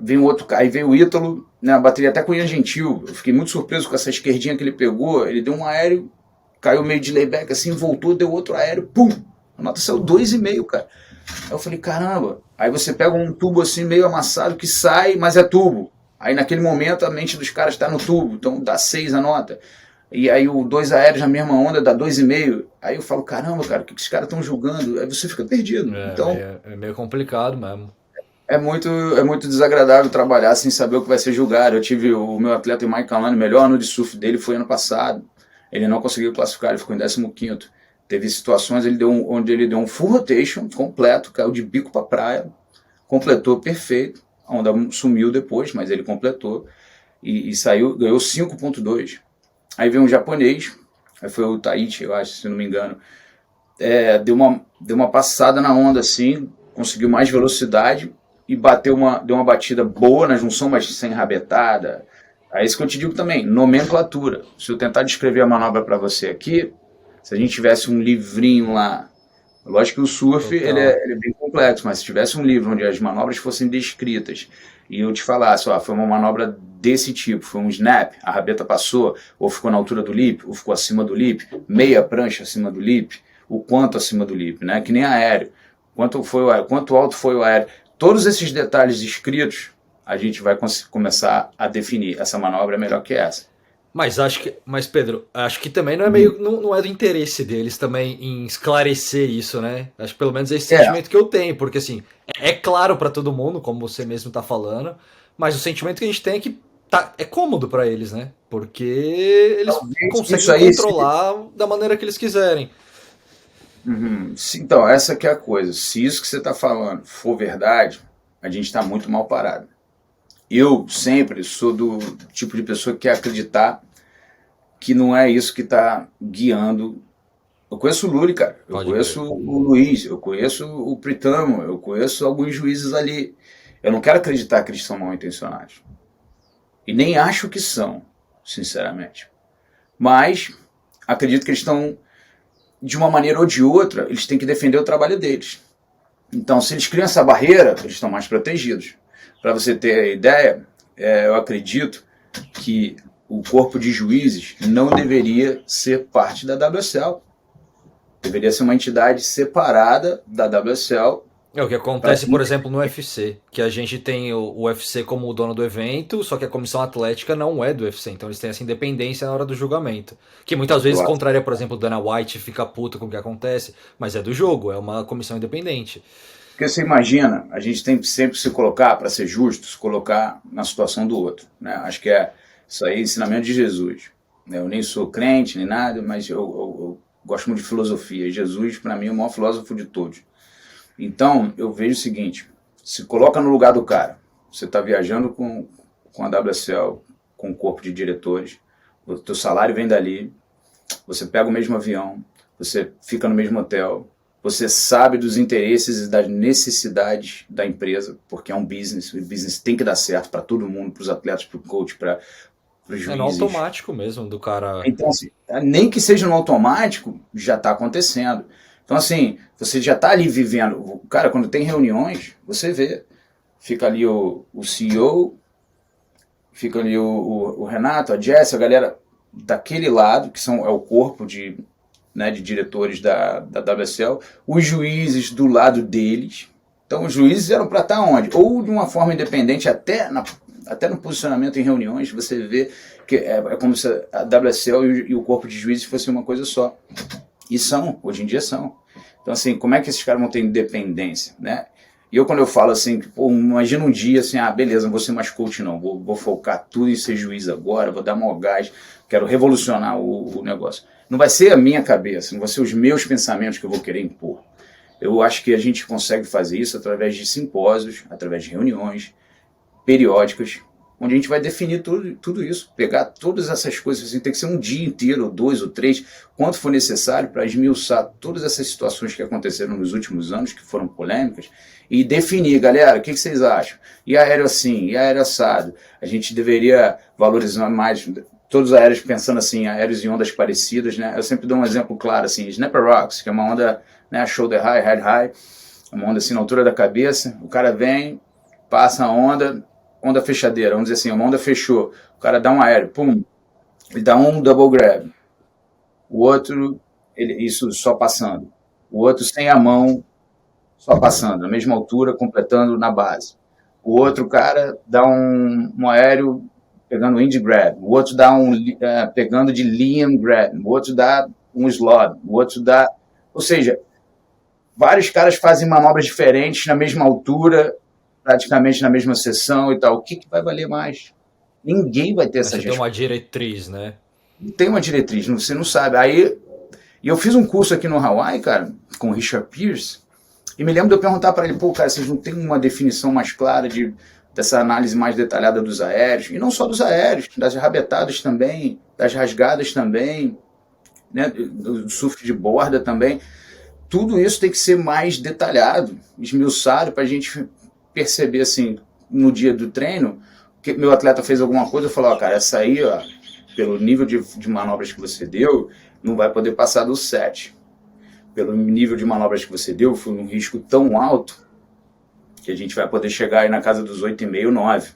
[SPEAKER 2] vem aí veio o Ítalo, né, a bateria até com o Ian Gentil, eu fiquei muito surpreso com essa esquerdinha que ele pegou, ele deu um aéreo, caiu meio de layback assim, voltou, deu outro aéreo, pum, a nota saiu 2,5, cara. Aí eu falei, caramba, aí você pega um tubo assim meio amassado que sai, mas é tubo. Aí naquele momento a mente dos caras está no tubo, então dá 6 a nota. E aí o 2 aéreos na mesma onda dá 2,5. Aí eu falo, caramba, cara, o que esses caras estão julgando? Aí você fica perdido. Então,
[SPEAKER 1] é meio complicado mesmo.
[SPEAKER 2] É muito desagradável trabalhar sem saber o que vai ser julgado. Eu tive o meu atleta Mike Alane, o melhor ano de surf dele foi ano passado. Ele não conseguiu classificar, ele ficou em 15º. Teve situações onde ele deu um full rotation completo, caiu de bico para praia, completou perfeito. A onda sumiu depois, mas ele completou e saiu, ganhou 5,2. Aí veio um japonês, aí foi o Taichi, eu acho, se não me engano. Deu uma passada na onda assim, conseguiu mais velocidade e deu uma batida boa na junção, mas sem rabetada. É isso que eu te digo também, nomenclatura. Se eu tentar descrever a manobra para você aqui, se a gente tivesse um livrinho lá, lógico que o surf ele é bem complexo, mas se tivesse um livro onde as manobras fossem descritas e eu te falasse, ó, foi uma manobra desse tipo, foi um snap, a rabeta passou, ou ficou na altura do lip, ou ficou acima do lip, meia prancha acima do lip, o quanto acima do lip, né? Que nem aéreo, quanto alto foi o aéreo. Todos esses detalhes escritos, a gente vai começar a definir, essa manobra é melhor que essa.
[SPEAKER 1] Mas Pedro, acho que também não é meio, não é do interesse deles também em esclarecer isso, né? Acho que pelo menos é esse
[SPEAKER 2] É,
[SPEAKER 1] sentimento que eu tenho, porque assim, é claro pra todo mundo, como você mesmo tá falando, mas o sentimento que a gente tem é que é cômodo pra eles, né? Porque eles
[SPEAKER 2] talvez isso
[SPEAKER 1] conseguem
[SPEAKER 2] aí.
[SPEAKER 1] controlar da maneira que eles quiserem.
[SPEAKER 2] Uhum. Então, essa que é a coisa. Se isso que você está falando for verdade, a gente está muito mal parado. Eu sempre sou do tipo de pessoa que quer acreditar que não é isso que está guiando. Eu conheço o Lully, cara. Eu
[SPEAKER 1] Pode crer.
[SPEAKER 2] conheço o Luiz. Eu conheço o Pritamo. Eu conheço alguns juízes ali. Eu não quero acreditar que eles são mal intencionados. E nem acho que são, sinceramente. Mas acredito que eles estão, de uma maneira ou de outra, eles têm que defender o trabalho deles. Então, se eles criam essa barreira, eles estão mais protegidos. Para você ter a ideia, eu acredito que o corpo de juízes não deveria ser parte da WSL. Deveria ser uma entidade separada da WSL.
[SPEAKER 1] É o que acontece, por exemplo, no UFC, que a gente tem o UFC como o dono do evento, só que a comissão atlética não é do UFC, então eles têm essa independência na hora do julgamento. Que muitas vezes contraria, por exemplo, Dana White fica puto com o que acontece, mas é do jogo, é uma comissão independente.
[SPEAKER 2] Porque você imagina, a gente tem que sempre se colocar, para ser justo, se colocar na situação do outro. Né? Acho que isso aí é ensinamento de Jesus. Eu nem sou crente, nem nada, mas eu gosto muito de filosofia. E Jesus, para mim, é o maior filósofo de todos. Então, eu vejo o seguinte, se coloca no lugar do cara. Você está viajando com a WSL, com o corpo de diretores, o teu salário vem dali, você pega o mesmo avião, você fica no mesmo hotel, você sabe dos interesses e das necessidades da empresa, porque é um business, o business tem que dar certo para todo mundo, para os atletas, para o coach, para os
[SPEAKER 1] É no
[SPEAKER 2] juízes.
[SPEAKER 1] automático mesmo do cara.
[SPEAKER 2] Então, assim, nem que seja no automático, já está acontecendo. Então, assim, você já está ali vivendo. Cara, quando tem reuniões, você vê. Fica ali o CEO, fica ali o Renato, a Jess, a galera daquele lado, que é o corpo de diretores da WSL, os juízes do lado deles. Então, os juízes eram para estar onde? Ou de uma forma independente, até no posicionamento em reuniões, você vê que é como se a WSL e o corpo de juízes fossem uma coisa só. E hoje em dia são. Então, assim, como é que esses caras vão ter independência, né? E quando eu falo assim, pô, imagina um dia assim, beleza, não vou ser mais coach não, vou focar tudo em ser juiz agora, vou dar maior gás, quero revolucionar o negócio. Não vai ser a minha cabeça, não vai ser os meus pensamentos que eu vou querer impor. Eu acho que a gente consegue fazer isso através de simpósios, através de reuniões periódicas, onde a gente vai definir tudo isso, pegar todas essas coisas, assim, tem que ser um dia inteiro, ou 2 ou 3, quanto for necessário para esmiuçar todas essas situações que aconteceram nos últimos anos, que foram polêmicas, e definir, galera, o que vocês acham? E aéreo assim, e aéreo assado? A gente deveria valorizar mais todos os aéreos, pensando assim, aéreos em ondas parecidas, né? Eu sempre dou um exemplo claro, assim, Snapper Rocks, que é uma onda, né, shoulder high, head high, uma onda assim na altura da cabeça, o cara vem, passa a onda fechadeira, vamos dizer assim, uma onda fechou, o cara dá um aéreo, pum, ele dá um double grab, o outro, isso só passando, o outro sem a mão, só passando, na mesma altura, completando na base. O outro cara dá um aéreo pegando wind grab, o outro dá pegando de Liam grab, o outro dá um slot, o outro dá... Ou seja, vários caras fazem manobras diferentes na mesma altura, praticamente na mesma sessão e tal. O que vai valer mais? Ninguém vai ter
[SPEAKER 1] Mas
[SPEAKER 2] essa
[SPEAKER 1] você tem uma
[SPEAKER 2] resposta.
[SPEAKER 1] diretriz, né?
[SPEAKER 2] Não tem uma diretriz, você não sabe. Aí, e eu fiz um curso aqui no Hawaii, cara, com o Richard Pierce, e me lembro de eu perguntar para ele, pô, cara, vocês não têm uma definição mais clara dessa análise mais detalhada dos aéreos? E não só dos aéreos, das rabetadas também, das rasgadas também, né, do surf de borda também. Tudo isso tem que ser mais detalhado, esmiuçado, para a gente perceber, assim, no dia do treino, que meu atleta fez alguma coisa, eu falo, ó, cara, essa aí, ó, pelo nível de manobras que você deu, não vai poder passar do 7. Pelo nível de manobras que você deu, foi um risco tão alto que a gente vai poder chegar aí na casa dos 8,5, 9.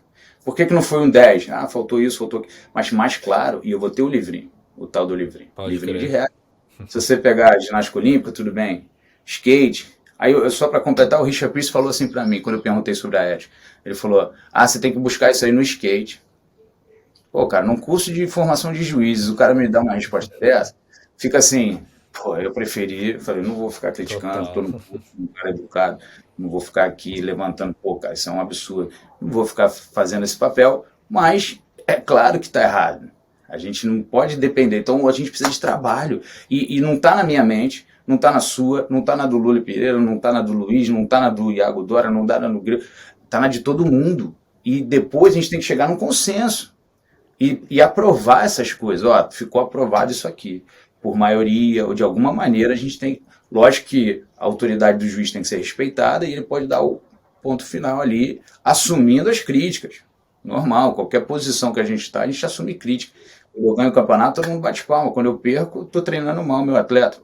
[SPEAKER 2] Por que não foi um 10? Faltou isso, faltou aquilo. Mas mais claro, e eu vou ter o livrinho, o tal do livrinho.
[SPEAKER 1] Pode
[SPEAKER 2] Livrinho de
[SPEAKER 1] crer.
[SPEAKER 2] regra. Se você pegar ginástica olímpica, tudo bem. Skate. Aí, só para completar, o Richard Pierce falou assim para mim, quando eu perguntei sobre a ética. Ele falou, você tem que buscar isso aí no skate. Pô, cara, num curso de formação de juízes, o cara me dá uma resposta dessa, fica assim, pô, eu preferi, eu falei, não vou ficar criticando, tô
[SPEAKER 1] Total.
[SPEAKER 2] no curso, um cara educado, não vou ficar aqui levantando, pô, cara, isso é um absurdo, não vou ficar fazendo esse papel, mas é claro que tá errado. A gente não pode depender, então a gente precisa de trabalho, e não tá na minha mente, não tá na sua, não tá na do Lula Pereira, não tá na do Luiz, não tá na do Iago Dora, não tá na do Grilo, tá na de todo mundo. E depois a gente tem que chegar num consenso e aprovar essas coisas. Ó, ficou aprovado isso aqui. Por maioria ou de alguma maneira a gente tem. Lógico que a autoridade do juiz tem que ser respeitada e ele pode dar o ponto final ali, assumindo as críticas. Normal, qualquer posição que a gente assume crítica. Quando eu ganho o campeonato, todo mundo bate palma. Quando eu perco, estou treinando mal meu atleta.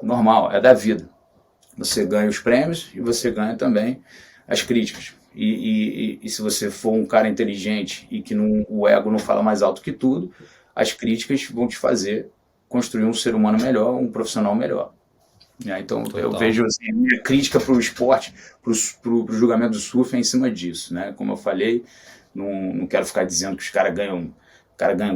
[SPEAKER 2] Normal, é da vida. Você ganha os prêmios e você ganha também as críticas. E se você for um cara inteligente e que não, o ego não fala mais alto que tudo, as críticas vão te fazer construir um ser humano melhor, um profissional melhor. Então eu
[SPEAKER 1] Total.
[SPEAKER 2] vejo assim, a minha crítica para o esporte, para o julgamento do surf é em cima disso. Né? Como eu falei, não quero ficar dizendo que os caras ganham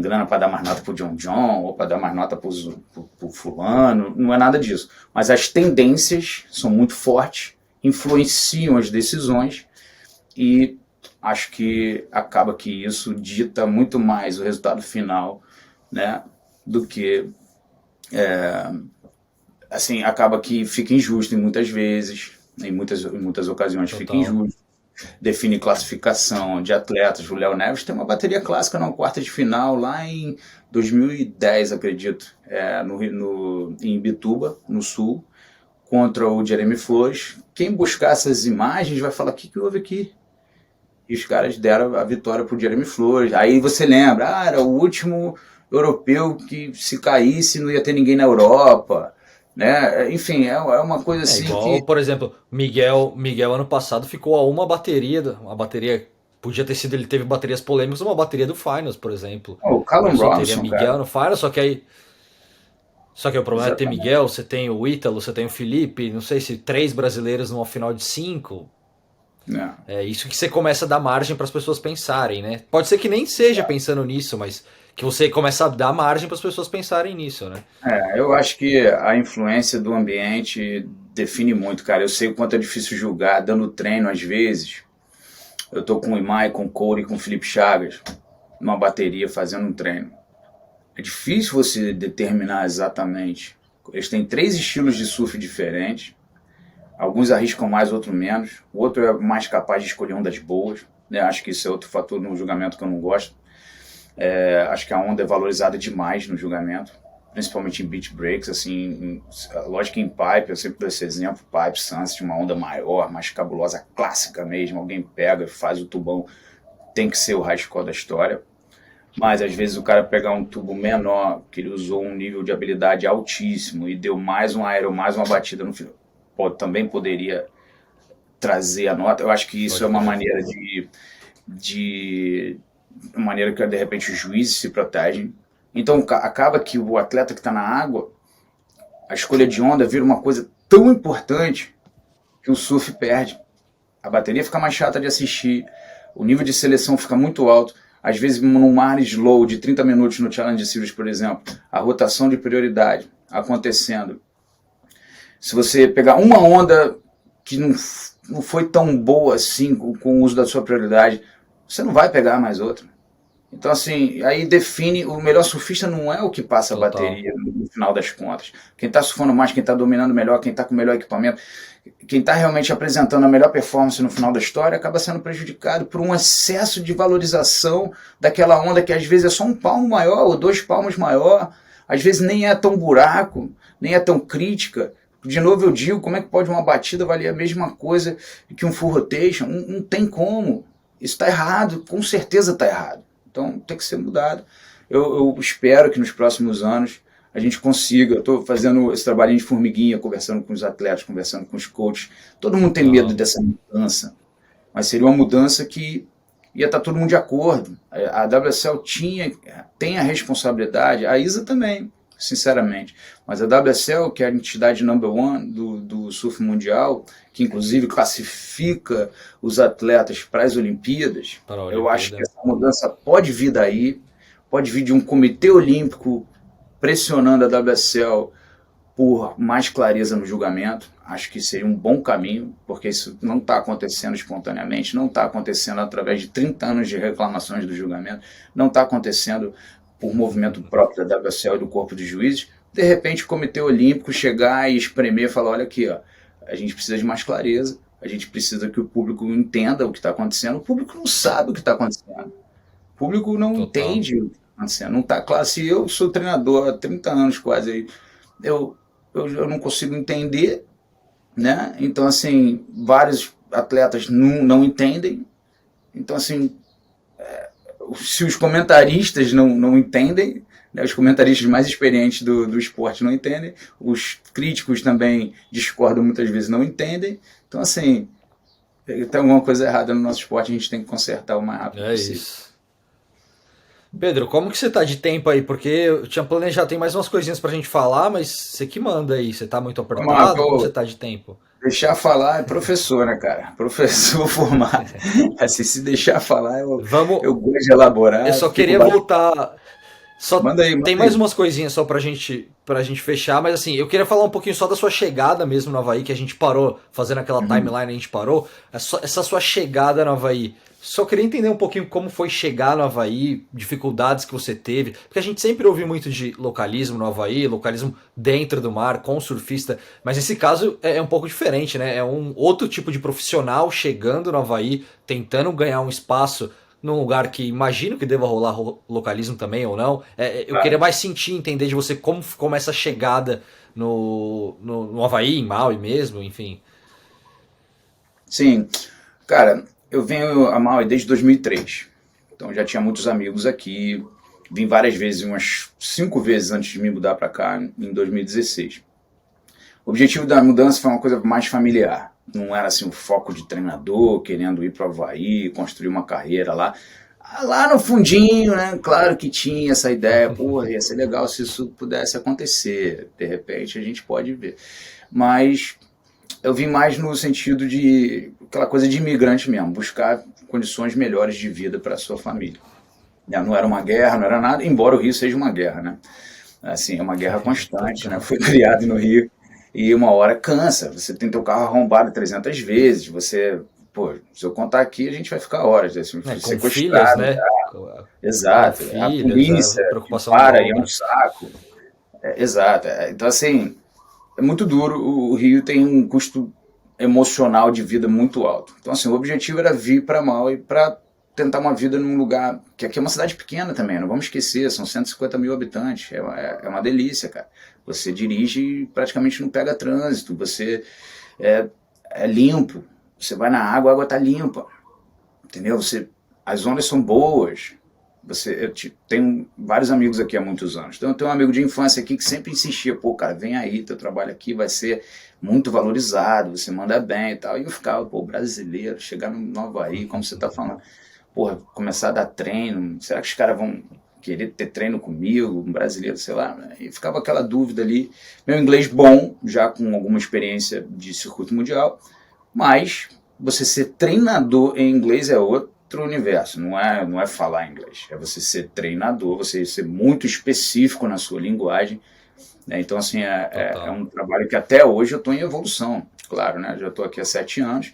[SPEAKER 2] grana para dar mais nota pro John John ou para dar mais nota pro fulano, não é nada disso. Mas as tendências são muito fortes, influenciam as decisões e acho que acaba que isso dita muito mais o resultado final, né, do que assim, acaba que fica injusto em muitas vezes, em muitas ocasiões fica
[SPEAKER 1] Total.
[SPEAKER 2] injusto. Define classificação de atletas. O Léo Neves tem uma bateria clássica na quarta de final lá em 2010, acredito, em Bituba, no Sul, contra o Jeremy Flores. Quem buscar essas imagens vai falar: o que houve aqui? E os caras deram a vitória pro Jeremy Flores. Aí você lembra, era o último europeu que se caísse não ia ter ninguém na Europa. Né? Enfim, é uma coisa
[SPEAKER 1] É
[SPEAKER 2] assim
[SPEAKER 1] igual,
[SPEAKER 2] que.
[SPEAKER 1] por exemplo, Miguel ano passado ficou a uma bateria, podia ter sido, ele teve baterias polêmicas, uma bateria do Finals, por exemplo.
[SPEAKER 2] Oh, o
[SPEAKER 1] E
[SPEAKER 2] Callum
[SPEAKER 1] você teria
[SPEAKER 2] Robinson, cara.
[SPEAKER 1] Miguel no Finals, só que o problema é ter
[SPEAKER 2] Exatamente.
[SPEAKER 1] Miguel, você tem o Ítalo, você tem o Felipe, não sei se três brasileiros numa final de cinco.
[SPEAKER 2] Né?
[SPEAKER 1] É isso que você começa a dar margem para as pessoas pensarem, né? Pode ser que nem seja pensando nisso, mas que você começa a dar margem para as pessoas pensarem nisso, né?
[SPEAKER 2] Eu acho que a influência do ambiente define muito, cara. Eu sei o quanto é difícil julgar, dando treino às vezes. Eu tô com o Imai, com o Corey, com o Felipe Chagas, numa bateria fazendo um treino. É difícil você determinar exatamente. Eles têm três estilos de surf diferentes. Alguns arriscam mais, outros menos. O outro é mais capaz de escolher ondas boas. Né? Acho que isso é outro fator no julgamento que eu não gosto. Acho que a onda é valorizada demais no julgamento, principalmente em beach breaks, assim, lógico que em pipe, eu sempre dou esse exemplo, pipe, sunset, uma onda maior, mais cabulosa, clássica mesmo, alguém pega, faz o tubão, tem que ser o high score da história, mas às vezes o cara pegar um tubo menor, que ele usou um nível de habilidade altíssimo e deu mais um aero, mais uma batida no final, também poderia trazer a nota. Eu acho que isso é
[SPEAKER 1] Pode
[SPEAKER 2] uma
[SPEAKER 1] crer.
[SPEAKER 2] maneira de maneira que de repente os juízes se protegem. Então acaba que o atleta que está na água, a escolha de onda vira uma coisa tão importante que o surf perde. A bateria fica mais chata de assistir, o nível de seleção fica muito alto. Às vezes, num mar slow de 30 minutos no Challenge Series, por exemplo, a rotação de prioridade acontecendo. Se você pegar uma onda que não foi tão boa assim com o uso da sua prioridade, você não vai pegar mais outra. Então, assim, aí define, o melhor surfista não é o que passa a
[SPEAKER 1] Total.
[SPEAKER 2] bateria no final das contas. Quem está surfando mais, quem está dominando melhor, quem está com o melhor equipamento, quem está realmente apresentando a melhor performance no final da história acaba sendo prejudicado por um excesso de valorização daquela onda que às vezes é só um palmo maior ou dois palmos maior, às vezes nem é tão buraco, nem é tão crítica. De novo eu digo, como é que pode uma batida valer a mesma coisa que um full rotation? Não tem como. Isso está errado, com certeza está errado. Então tem que ser mudado. Eu espero que nos próximos anos a gente consiga. Eu estou fazendo esse trabalhinho de formiguinha, conversando com os atletas, conversando com os coaches. Todo mundo tem medo
[SPEAKER 1] Aham.
[SPEAKER 2] dessa mudança, mas seria uma mudança que ia estar todo mundo de acordo. A WSL tem a responsabilidade, a ISA também. sinceramente. Mas a WSL, que é a entidade number one do surf mundial, que inclusive classifica os atletas para as Olimpíadas,
[SPEAKER 1] Para a
[SPEAKER 2] eu acho que
[SPEAKER 1] Olimpíada.
[SPEAKER 2] essa mudança pode vir daí, pode vir de um comitê olímpico pressionando a WSL por mais clareza no julgamento. Acho que seria um bom caminho, porque isso não está acontecendo espontaneamente, não está acontecendo através de 30 anos de reclamações do julgamento, não está acontecendo por movimento próprio da WSL e do corpo de juízes. De repente, o Comitê Olímpico chegar e espremer e falar: olha aqui, ó, a gente precisa de mais clareza, a gente precisa que o público entenda o que está acontecendo. O público não sabe o que está acontecendo. O público não
[SPEAKER 1] Total.
[SPEAKER 2] entende o que está acontecendo. Não está claro. Se eu sou treinador há 30 anos quase, eu, eu não consigo entender, né? Então, assim, vários atletas não entendem. Então, assim, se os comentaristas não entendem, né, os comentaristas mais experientes do esporte não entendem, os críticos também discordam muitas vezes, não entendem. Então, assim, tem alguma coisa errada no nosso esporte, a gente tem que consertar o mais rápido
[SPEAKER 1] É
[SPEAKER 2] possível.
[SPEAKER 1] isso. Pedro, como que você tá de tempo aí? Porque eu tinha planejado, tem mais umas coisinhas pra gente falar, mas você que manda aí. Você tá muito
[SPEAKER 2] Vamos lá,
[SPEAKER 1] apertado? Como você tá de tempo?
[SPEAKER 2] deixar falar é professor, né, cara? Professor formado. Assim, se deixar falar,
[SPEAKER 1] Vamos.
[SPEAKER 2] eu gosto de
[SPEAKER 1] Eu
[SPEAKER 2] elaborar,
[SPEAKER 1] só
[SPEAKER 2] fico
[SPEAKER 1] queria
[SPEAKER 2] bastante.
[SPEAKER 1] voltar. Só
[SPEAKER 2] Manda aí, manda
[SPEAKER 1] tem mais
[SPEAKER 2] aí.
[SPEAKER 1] umas coisinhas só pra gente fechar, mas assim, eu queria falar um pouquinho só da sua chegada mesmo no Havaí, que a gente parou, fazendo aquela
[SPEAKER 2] Uhum.
[SPEAKER 1] timeline, a gente parou. Essa sua chegada no Havaí. Só queria entender um pouquinho como foi chegar no Havaí, dificuldades que você teve, porque a gente sempre ouve muito de localismo no Havaí, localismo dentro do mar, com surfista, mas nesse caso é um pouco diferente, né? É um outro tipo de profissional chegando no Havaí, tentando ganhar um espaço num lugar que imagino que deva rolar localismo também ou não. Eu queria
[SPEAKER 2] Claro.
[SPEAKER 1] mais sentir, entender de você como essa chegada no Havaí, em Maui mesmo, enfim.
[SPEAKER 2] Sim, cara, eu venho a Maui desde 2003. Então já tinha muitos amigos aqui. Vim várias vezes, umas 5 vezes antes de me mudar para cá, em 2016. O objetivo da mudança foi uma coisa mais familiar. Não era assim o foco de treinador, querendo ir para o Havaí, construir uma carreira lá. Lá no fundinho, né? Claro que tinha essa ideia, porra, ia ser legal se isso pudesse acontecer. De repente a gente pode ver. Mas eu vim mais no sentido de aquela coisa de imigrante mesmo, buscar condições melhores de vida para a sua família. Não era uma guerra, não era nada, embora o Rio seja uma guerra, né? Assim, é uma guerra constante, né?
[SPEAKER 1] Total.
[SPEAKER 2] Foi criado no Rio e uma hora cansa. Você tem teu carro arrombado 300 vezes. Você, pô, se eu contar aqui, a gente vai ficar horas. Assim,
[SPEAKER 1] É,
[SPEAKER 2] fui
[SPEAKER 1] com filhas,
[SPEAKER 2] sequestrado.
[SPEAKER 1] né? Com
[SPEAKER 2] Exato. A
[SPEAKER 1] filhas, a
[SPEAKER 2] polícia que
[SPEAKER 1] preocupação
[SPEAKER 2] para e é um
[SPEAKER 1] dobra.
[SPEAKER 2] saco. Exato. Então, assim, é muito duro. O Rio tem um custo emocional de vida muito alto. Então, assim, o objetivo era vir para Maui para tentar uma vida num lugar que aqui é uma cidade pequena também, não vamos esquecer, são 150 mil habitantes, é uma delícia, cara. Você dirige e praticamente não pega trânsito, você é, é limpo, você vai na água, a água tá limpa, entendeu? As ondas são boas. Tenho vários amigos aqui há muitos anos. Então eu tenho um amigo de infância aqui que sempre insistia, pô, cara, vem aí, teu trabalho aqui vai ser muito valorizado, você manda bem e tal. E eu ficava, pô, brasileiro, chegar no Havaí, como você tá falando, porra, começar a dar treino, será que os caras vão querer ter treino comigo, um brasileiro, sei lá, né? E ficava aquela dúvida ali. Meu inglês bom, já com alguma experiência de circuito mundial, mas você ser treinador em inglês é outro universo, não é falar inglês, é você ser treinador, você ser muito específico na sua linguagem, né? Então, assim, é
[SPEAKER 1] Total.
[SPEAKER 2] um trabalho que até hoje eu estou em evolução, claro, né? Já estou aqui há 7 anos,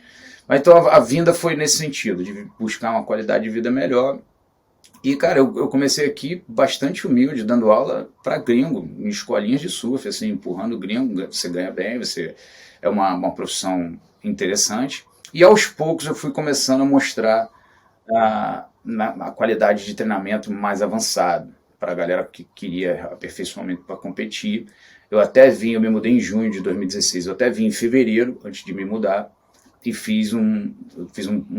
[SPEAKER 2] mas então a vinda foi nesse sentido, de buscar uma qualidade de vida melhor. E, cara, eu comecei aqui bastante humilde, dando aula para gringo, em escolinhas de surf, assim, empurrando gringo, você ganha bem, você é uma profissão interessante. E aos poucos eu fui começando a mostrar a qualidade de treinamento mais avançado para a galera que queria aperfeiçoamento para competir. Eu me mudei em junho de 2016, eu até vim em fevereiro, antes de me mudar, e fiz um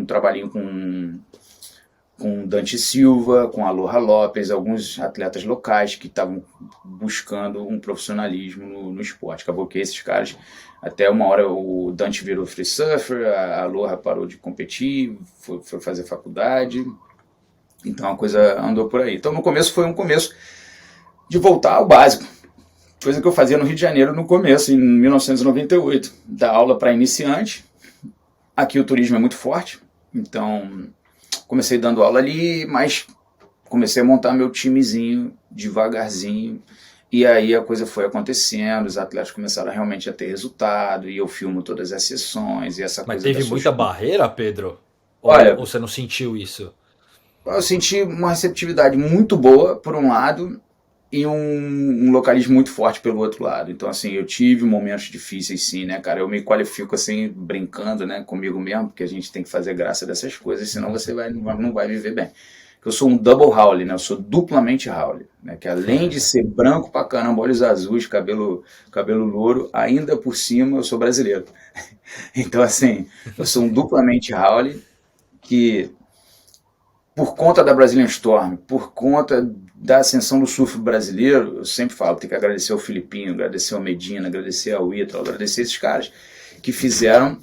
[SPEAKER 2] trabalhinho com Dante Silva, com Aloha Lopes, alguns atletas locais que estavam buscando um profissionalismo no esporte. Acabou que esses caras, até uma hora o Dante virou free surfer, a Aloha parou de competir, foi fazer faculdade, então a coisa andou por aí. Então no começo foi um começo de voltar ao básico, Coisa que eu fazia no Rio de Janeiro no começo, em 1998. Dar aula para iniciante. Aqui o turismo é muito forte, então comecei dando aula ali, mas comecei a montar meu timezinho devagarzinho. E aí a coisa foi acontecendo, os atletas começaram realmente a ter resultado, e eu filmo todas as sessões, e essa
[SPEAKER 1] Mas
[SPEAKER 2] coisa da
[SPEAKER 1] teve muita
[SPEAKER 2] social.
[SPEAKER 1] barreira, Pedro? Ou
[SPEAKER 2] Olha,
[SPEAKER 1] você não sentiu isso?
[SPEAKER 2] eu senti uma receptividade muito boa, por um lado, e um localismo muito forte pelo outro lado. Então, assim, eu tive momentos difíceis, sim, né, cara? Eu me qualifico, assim, brincando, né, comigo mesmo, porque a gente tem que fazer graça dessas coisas, senão você não vai viver bem. Eu sou um double Howley, né? Eu sou duplamente Howley, né? Que além de ser branco pra caramba, olhos azuis, cabelo louro, ainda por cima eu sou brasileiro. Então, assim, eu sou um duplamente Howley que por conta da Brazilian Storm, por conta da ascensão do surf brasileiro, eu sempre falo, tem que agradecer ao Filipinho, agradecer ao Medina, agradecer ao Ítalo, agradecer esses caras que fizeram,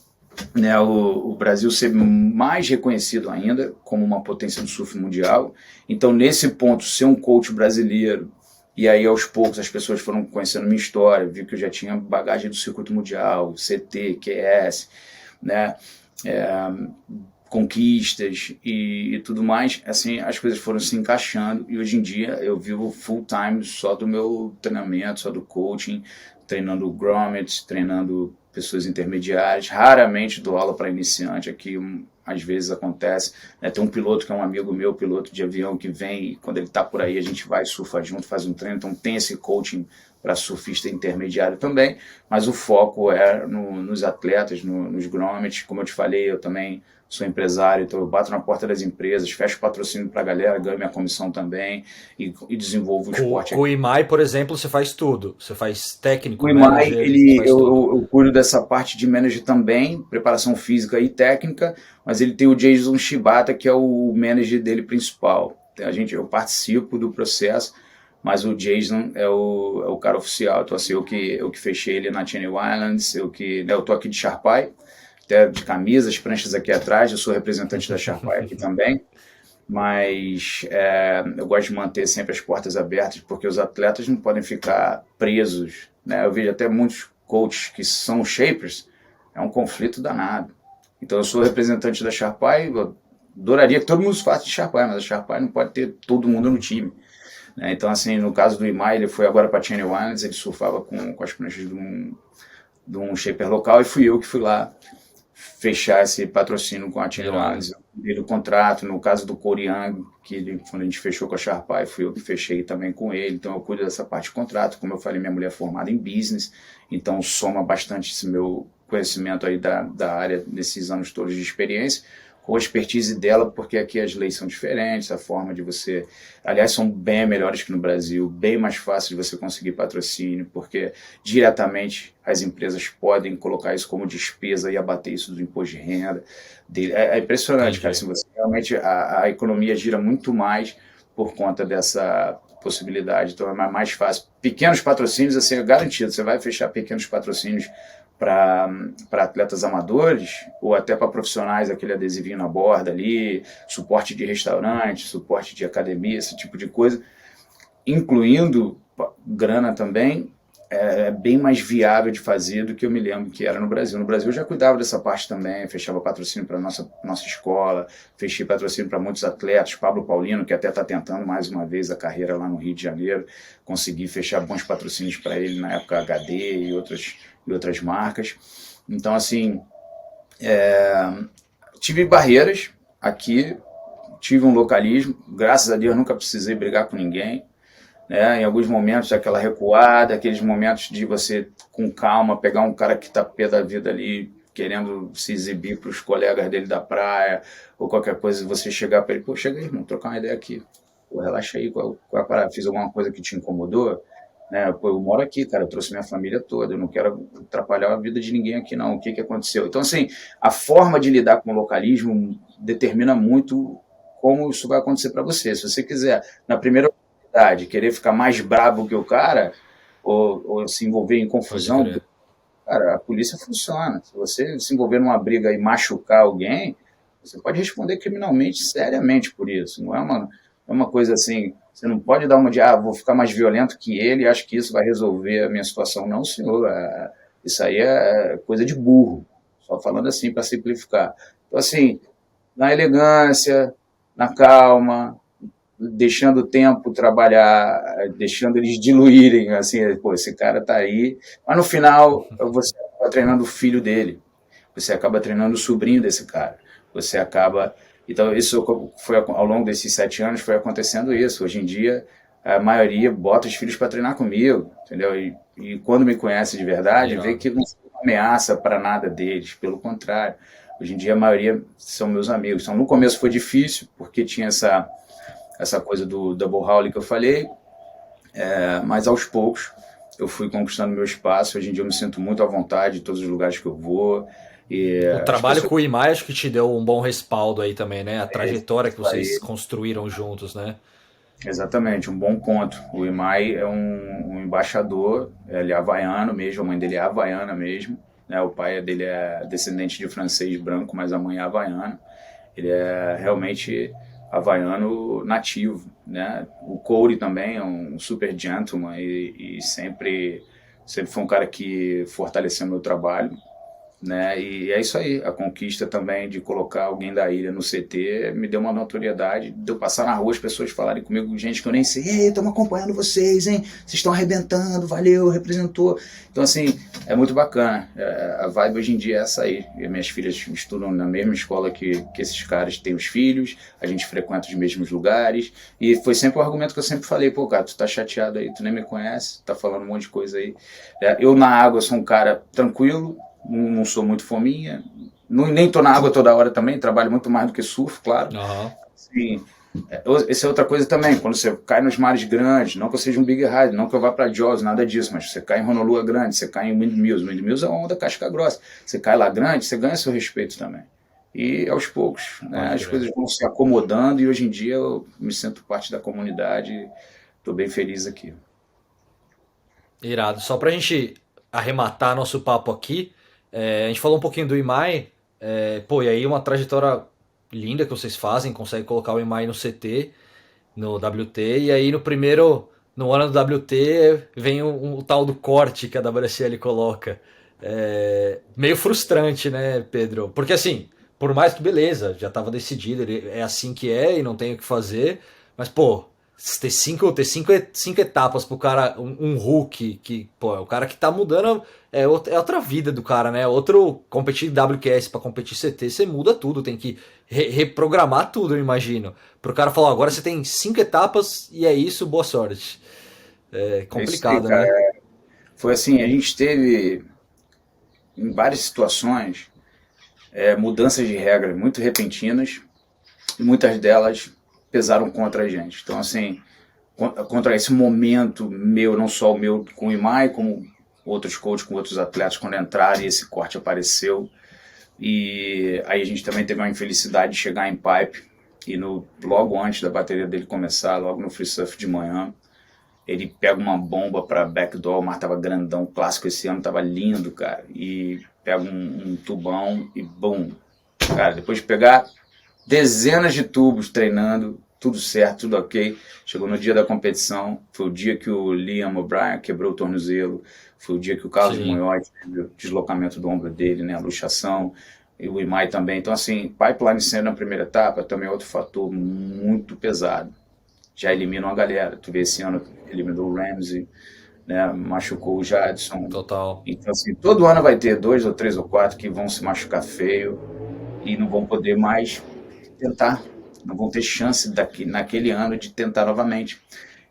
[SPEAKER 2] né, o Brasil ser mais reconhecido ainda como uma potência do surf mundial. Então, nesse ponto, ser um coach brasileiro, e aí aos poucos as pessoas foram conhecendo minha história, viu que eu já tinha bagagem do circuito mundial, CT, QS, né, é, conquistas e tudo mais, assim, as coisas foram se encaixando e hoje em dia eu vivo full time só do meu treinamento, só do coaching, treinando grommet, treinando pessoas intermediárias, raramente dou aula para iniciante, aqui às vezes acontece, né? Tem um piloto que é um amigo meu, piloto de avião, que vem e quando ele está por aí a gente vai, surfa junto, faz um treino, então tem esse coaching para surfista intermediário também, mas o foco é nos atletas, nos grommets, como eu te falei, eu também sou empresário, então eu bato na porta das empresas, fecho patrocínio para a galera, ganho minha comissão também e desenvolvo o esporte
[SPEAKER 1] Com o
[SPEAKER 2] aqui.
[SPEAKER 1] IMAI, por exemplo, você faz tudo. Você faz
[SPEAKER 2] O
[SPEAKER 1] técnico,
[SPEAKER 2] IMAI,
[SPEAKER 1] manager, você faz tudo.
[SPEAKER 2] eu cuido dessa parte de manager também, preparação física e técnica, mas ele tem o Jason Shibata, que é o manager dele principal. Eu participo do processo, mas o Jason é o cara oficial. Então, assim, eu que fechei ele na Channel Islands, né, eu tô aqui de Sharpai, até de camisa, as pranchas aqui atrás, eu sou representante da Sharpai aqui também, mas eu gosto de manter sempre as portas abertas, porque os atletas não podem ficar presos, né? Eu vejo até muitos coaches que são shapers, é um conflito danado. Então eu sou representante da Sharpai, eu adoraria que todo mundo faça de Sharpai, mas a Sharpai não pode ter todo mundo no time, né? Então, assim, no caso do Imai, ele foi agora para Channel Islands, ele surfava com as pranchas de um shaper local, e fui eu que fui lá fechar esse patrocínio com a Channel
[SPEAKER 1] Irado.
[SPEAKER 2] Islands. Eu dei o contrato, no caso do Corey Young, quando a gente fechou com a Sharpai, fui eu que fechei também com ele, então eu cuido dessa parte de contrato. Como eu falei, minha mulher é formada em business, então soma bastante esse meu conhecimento aí da área nesses anos todos de experiência, com a expertise dela, porque aqui as leis são diferentes, a forma de você... Aliás, são bem melhores que no Brasil, bem mais fácil de você conseguir patrocínio, porque diretamente as empresas podem colocar isso como despesa e abater isso do imposto de renda. É impressionante, cara.
[SPEAKER 1] Entendi.
[SPEAKER 2] Assim, você, realmente a economia gira muito mais por conta dessa possibilidade. Então é mais fácil. Pequenos patrocínios, assim, é garantido. Você vai fechar pequenos patrocínios para atletas amadores ou até para profissionais, aquele adesivinho na borda ali, suporte de restaurante, suporte de academia, esse tipo de coisa, incluindo grana também, é bem mais viável de fazer do que eu me lembro que era no Brasil. No Brasil eu já cuidava dessa parte também, fechava patrocínio para nossa escola, fechei patrocínio para muitos atletas, Pablo Paulino, que até está tentando mais uma vez a carreira lá no Rio de Janeiro, consegui fechar bons patrocínios para ele na época HD e outras marcas. Então, assim, tive barreiras aqui, tive um localismo, graças a Deus nunca precisei brigar com ninguém, né? Em alguns momentos aquela recuada, aqueles momentos de você com calma pegar um cara que está pé da vida ali querendo se exibir para os colegas dele da praia ou qualquer coisa, você chegar para ele, pô, chega aí, irmão, trocar uma ideia aqui, pô, relaxa aí, qual é a parada? Fiz alguma coisa que te incomodou, né? Pô, eu moro aqui, cara, eu trouxe minha família toda, eu não quero atrapalhar a vida de ninguém aqui não, o que aconteceu? Então, assim, a forma de lidar com o localismo determina muito como isso vai acontecer para você. Se você quiser, na primeira querer ficar mais brabo que o cara, ou se envolver em
[SPEAKER 1] Pode
[SPEAKER 2] confusão,
[SPEAKER 1] crer.
[SPEAKER 2] cara, a polícia funciona. Se você se envolver numa briga e machucar alguém, você pode responder criminalmente, seriamente por isso. Não é é uma coisa assim, você não pode dar uma de, vou ficar mais violento que ele, acho que isso vai resolver a minha situação. Não, senhor, isso aí é coisa de burro, só falando assim para simplificar. Então, assim, na elegância, na calma, deixando o tempo trabalhar, deixando eles diluírem, assim, pô, esse cara tá aí, mas no final você acaba treinando o filho dele, você acaba treinando o sobrinho desse cara, você acaba... Então, isso foi ao longo desses 7 anos, foi acontecendo isso. Hoje em dia, a maioria bota os filhos para treinar comigo, entendeu? E quando me conhece de verdade, vê
[SPEAKER 1] Irado.
[SPEAKER 2] que não sou uma ameaça para nada deles, pelo contrário. Hoje em dia, a maioria são meus amigos. Então, no começo foi difícil, porque tinha essa coisa do double hauling que eu falei, mas aos poucos eu fui conquistando meu espaço. Hoje em dia eu me sinto muito à vontade em todos os lugares que eu vou, e
[SPEAKER 1] O
[SPEAKER 2] as
[SPEAKER 1] trabalho
[SPEAKER 2] pessoas...
[SPEAKER 1] com o Imai acho que te deu um bom respaldo aí também, né? A trajetória que
[SPEAKER 2] Isso
[SPEAKER 1] vocês
[SPEAKER 2] aí,
[SPEAKER 1] construíram juntos, né?
[SPEAKER 2] exatamente, um bom ponto. O Imai é um embaixador, ele é havaiano mesmo, a mãe dele é havaiana mesmo, né? O pai dele é descendente de francês branco, mas a mãe é havaiana. Ele é realmente havaiano nativo, né? O Corey também é um super gentleman e sempre foi um cara que fortaleceu meu trabalho, né? E é isso aí, a conquista também de colocar alguém da ilha no CT me deu uma notoriedade, de eu passar na rua, as pessoas falarem comigo, gente que eu nem sei, ei, estamos acompanhando vocês, hein? Vocês estão arrebentando, valeu, representou. Então, assim, é muito bacana. A vibe hoje em dia é essa aí. E minhas filhas estudam na mesma escola que esses caras têm os filhos, a gente frequenta os mesmos lugares, e foi sempre o argumento que eu sempre falei, pô, cara, tu tá chateado aí, tu nem me conhece, tá falando um monte de coisa aí. Eu na água sou um cara tranquilo, não sou muito fominha, nem tô na água toda hora também, trabalho muito mais do que surfo, claro.
[SPEAKER 1] Aham.
[SPEAKER 2] Sim, essa é outra coisa também, quando você cai nos mares grandes, não que eu seja um big ride, não que eu vá para Jaws, nada disso, mas você cai em Honolulu grande, você cai em Windmills é uma onda casca grossa, você cai lá grande, você ganha seu respeito também. E aos poucos, né,
[SPEAKER 1] Pode
[SPEAKER 2] as
[SPEAKER 1] crer.
[SPEAKER 2] coisas vão se acomodando e hoje em dia eu me sinto parte da comunidade, estou bem feliz aqui.
[SPEAKER 1] Irado. Só pra gente arrematar nosso papo aqui, a gente falou um pouquinho do Imai, pô, e aí uma trajetória linda que vocês fazem, consegue colocar o Imai no CT, no WT, e aí no ano do WT, vem o tal do corte que a WSL coloca. Meio frustrante, né, Pedro? Porque assim, por mais que beleza, já tava decidido, é assim que é e não tem o que fazer, mas pô, ter cinco etapas pro cara, um Hulk, que, pô, é o cara que tá mudando, é outra vida do cara, né? Outro competir WQS pra competir CT, você muda tudo, tem que reprogramar tudo, eu imagino. Pro cara falar, agora você tem 5 etapas e é isso, boa sorte. É
[SPEAKER 2] É isso aí,
[SPEAKER 1] complicado,
[SPEAKER 2] cara.
[SPEAKER 1] né?
[SPEAKER 2] Foi assim, a gente teve em várias situações mudanças de regras muito repentinas e muitas delas pesaram contra a gente. Então, assim, contra esse momento meu, não só o meu com o Imai, como outros coaches com outros atletas, quando entraram e esse corte apareceu. E aí a gente também teve uma infelicidade de chegar em Pipe e logo antes da bateria dele começar, logo no free surf de manhã, ele pega uma bomba para backdoor, o mar tava grandão, clássico esse ano, tava lindo, cara, e pega um tubão e bum, cara, depois de pegar dezenas de tubos treinando, tudo certo, tudo ok. Chegou no dia da competição, foi o dia que o Liam O'Brien quebrou o tornozelo, foi o dia que o Carlos
[SPEAKER 1] Sim,
[SPEAKER 2] Munhoz teve o deslocamento do ombro dele, né, a luxação, e o Imai também. Então, assim, pipeline sendo na primeira etapa também é outro fator muito pesado. Já eliminam a galera. Tu vê esse ano, eliminou o Ramsey, né, machucou o Jadson.
[SPEAKER 1] total.
[SPEAKER 2] Então, assim, todo ano vai ter 2 ou 3 ou 4 que vão se machucar feio e não vão poder mais tentar, não vão ter chance naquele ano de tentar novamente.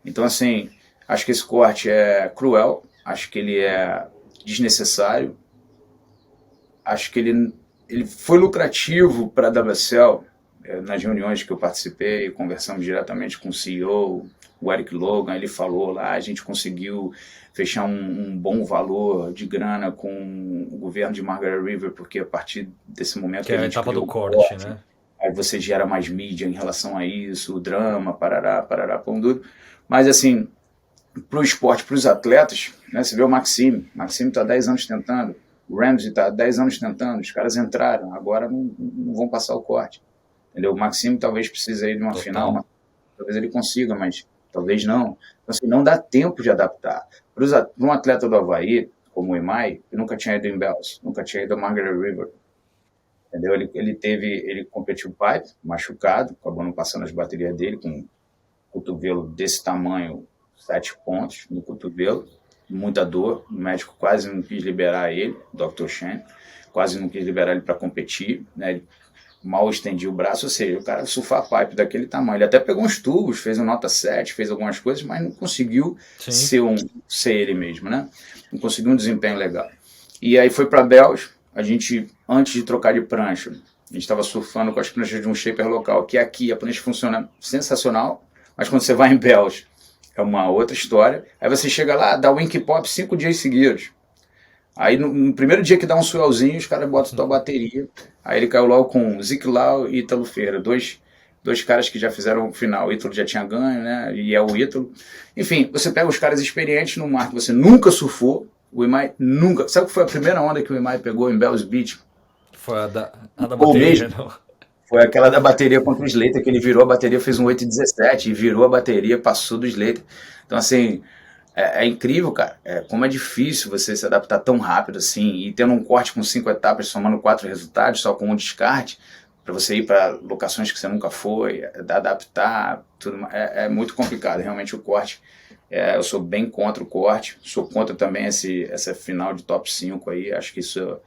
[SPEAKER 2] Então, assim, acho que esse corte é cruel, acho que ele é desnecessário, acho que ele foi lucrativo para a WSL, nas reuniões que eu participei, conversamos diretamente com o CEO, o Eric Logan, ele falou lá, a gente conseguiu fechar um bom valor de grana com o governo de Margaret River, porque a partir desse momento
[SPEAKER 1] Que
[SPEAKER 2] que a
[SPEAKER 1] é a
[SPEAKER 2] gente
[SPEAKER 1] etapa do
[SPEAKER 2] criou o
[SPEAKER 1] corte,
[SPEAKER 2] corte,
[SPEAKER 1] né?
[SPEAKER 2] aí você gera mais mídia em relação a isso, o drama, parará, parará, pão duro. Mas, assim, para o esporte, para os atletas, né, você vê o Maxime está há 10 anos tentando, o Ramsey está há 10 anos tentando, os caras entraram, agora não vão passar o corte. Entendeu? O Maxime talvez precise aí de uma final,
[SPEAKER 1] Total.
[SPEAKER 2] talvez ele consiga, mas talvez não. Então, assim, não dá tempo de adaptar. Para um atleta do Avaí, como o Imai, ele nunca tinha ido em Bells, nunca tinha ido a Margaret River, entendeu? Ele competiu pipe, machucado, acabou não passando as baterias dele, com um cotovelo desse tamanho, 7 pontos no cotovelo, muita dor, o médico quase não quis liberar ele, o Dr. Shen, quase não quis liberar ele para competir, né? Ele mal estendia o braço, ou seja, o cara surfar pipe daquele tamanho. Ele até pegou uns tubos, fez um nota 7, fez algumas coisas, mas não conseguiu ser ele mesmo, né? Não conseguiu um desempenho legal. E aí foi para Bells, a gente, antes de trocar de prancha, a gente estava surfando com as pranchas de um shaper local, que aqui a prancha funciona sensacional, mas quando você vai em Bells, é uma outra história. Aí você chega lá, dá wink pop 5 dias seguidos. Aí no primeiro dia que dá um swellzinho, os caras botam tua bateria. Aí ele caiu logo com Zic Lau e Ítalo Ferreira, dois caras que já fizeram o final. O Ítalo já tinha ganho, né? E é o Ítalo. Enfim, você pega os caras experientes no mar que você nunca surfou. O Imai nunca. Sabe que foi a primeira onda que o Imai pegou em Bells Beach?
[SPEAKER 1] Foi a da bateria, não?
[SPEAKER 2] Foi aquela da bateria contra o Slater, que ele virou a bateria, fez um 8,17 e virou a bateria, passou do Slater. Então, assim, é incrível, cara. Como é difícil você se adaptar tão rápido assim, e tendo um corte com 5 etapas, somando 4 resultados, só com um descarte, para você ir para locações que você nunca foi, adaptar, tudo. É muito complicado, realmente, o corte. Eu sou bem contra o corte, sou contra também essa final de top 5 aí, acho que isso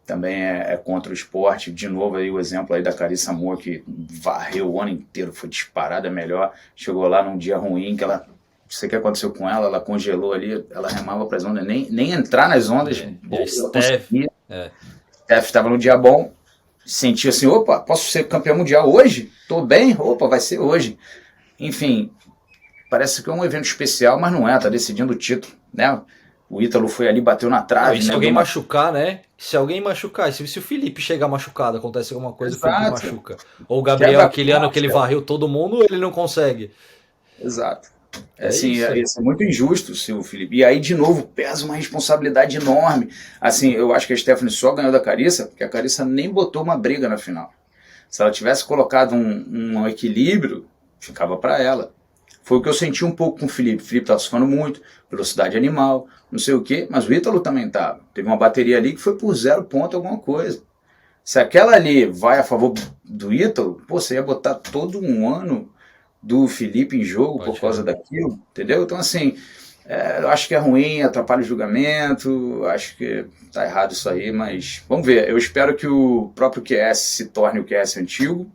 [SPEAKER 2] também é contra o esporte. De novo aí o exemplo aí da Carissa Moore, que varreu o ano inteiro, foi disparada melhor, chegou lá num dia ruim, que ela, não sei o que aconteceu com ela, ela congelou ali, ela remava para as ondas, nem entrar nas ondas,
[SPEAKER 1] Steph
[SPEAKER 2] estava no dia bom, sentia assim, opa, posso ser campeão mundial hoje? Tô bem? Opa, vai ser hoje. Enfim, parece que é um evento especial, mas não é, tá decidindo o título, né? O Ítalo foi ali, bateu na trave.
[SPEAKER 1] E se alguém machucar, né? Se alguém machucar, se o Felipe chegar machucado, acontece alguma coisa,
[SPEAKER 2] Exato.
[SPEAKER 1] O Felipe machuca. Ou o Gabriel, aquele ano que ele varreu todo mundo, ele não consegue.
[SPEAKER 2] Exato. Isso é muito injusto, seu Felipe. E aí, de novo, pesa uma responsabilidade enorme. Assim, eu acho que a Stephanie só ganhou da Carissa, porque a Carissa nem botou uma briga na final. Se ela tivesse colocado um equilíbrio, ficava para ela. Foi o que eu senti um pouco com o Felipe. O Felipe estava surfando muito, velocidade animal, não sei o quê, mas o Ítalo também estava. Teve uma bateria ali que foi por 0 ponto alguma coisa. Se aquela ali vai a favor do Ítalo, pô, você ia botar todo um ano do Felipe em jogo por causa daquilo, entendeu? Então, assim, eu acho que é ruim, atrapalha o julgamento, acho que tá errado isso aí, mas vamos ver. Eu espero que o próprio QS se torne o QS antigo,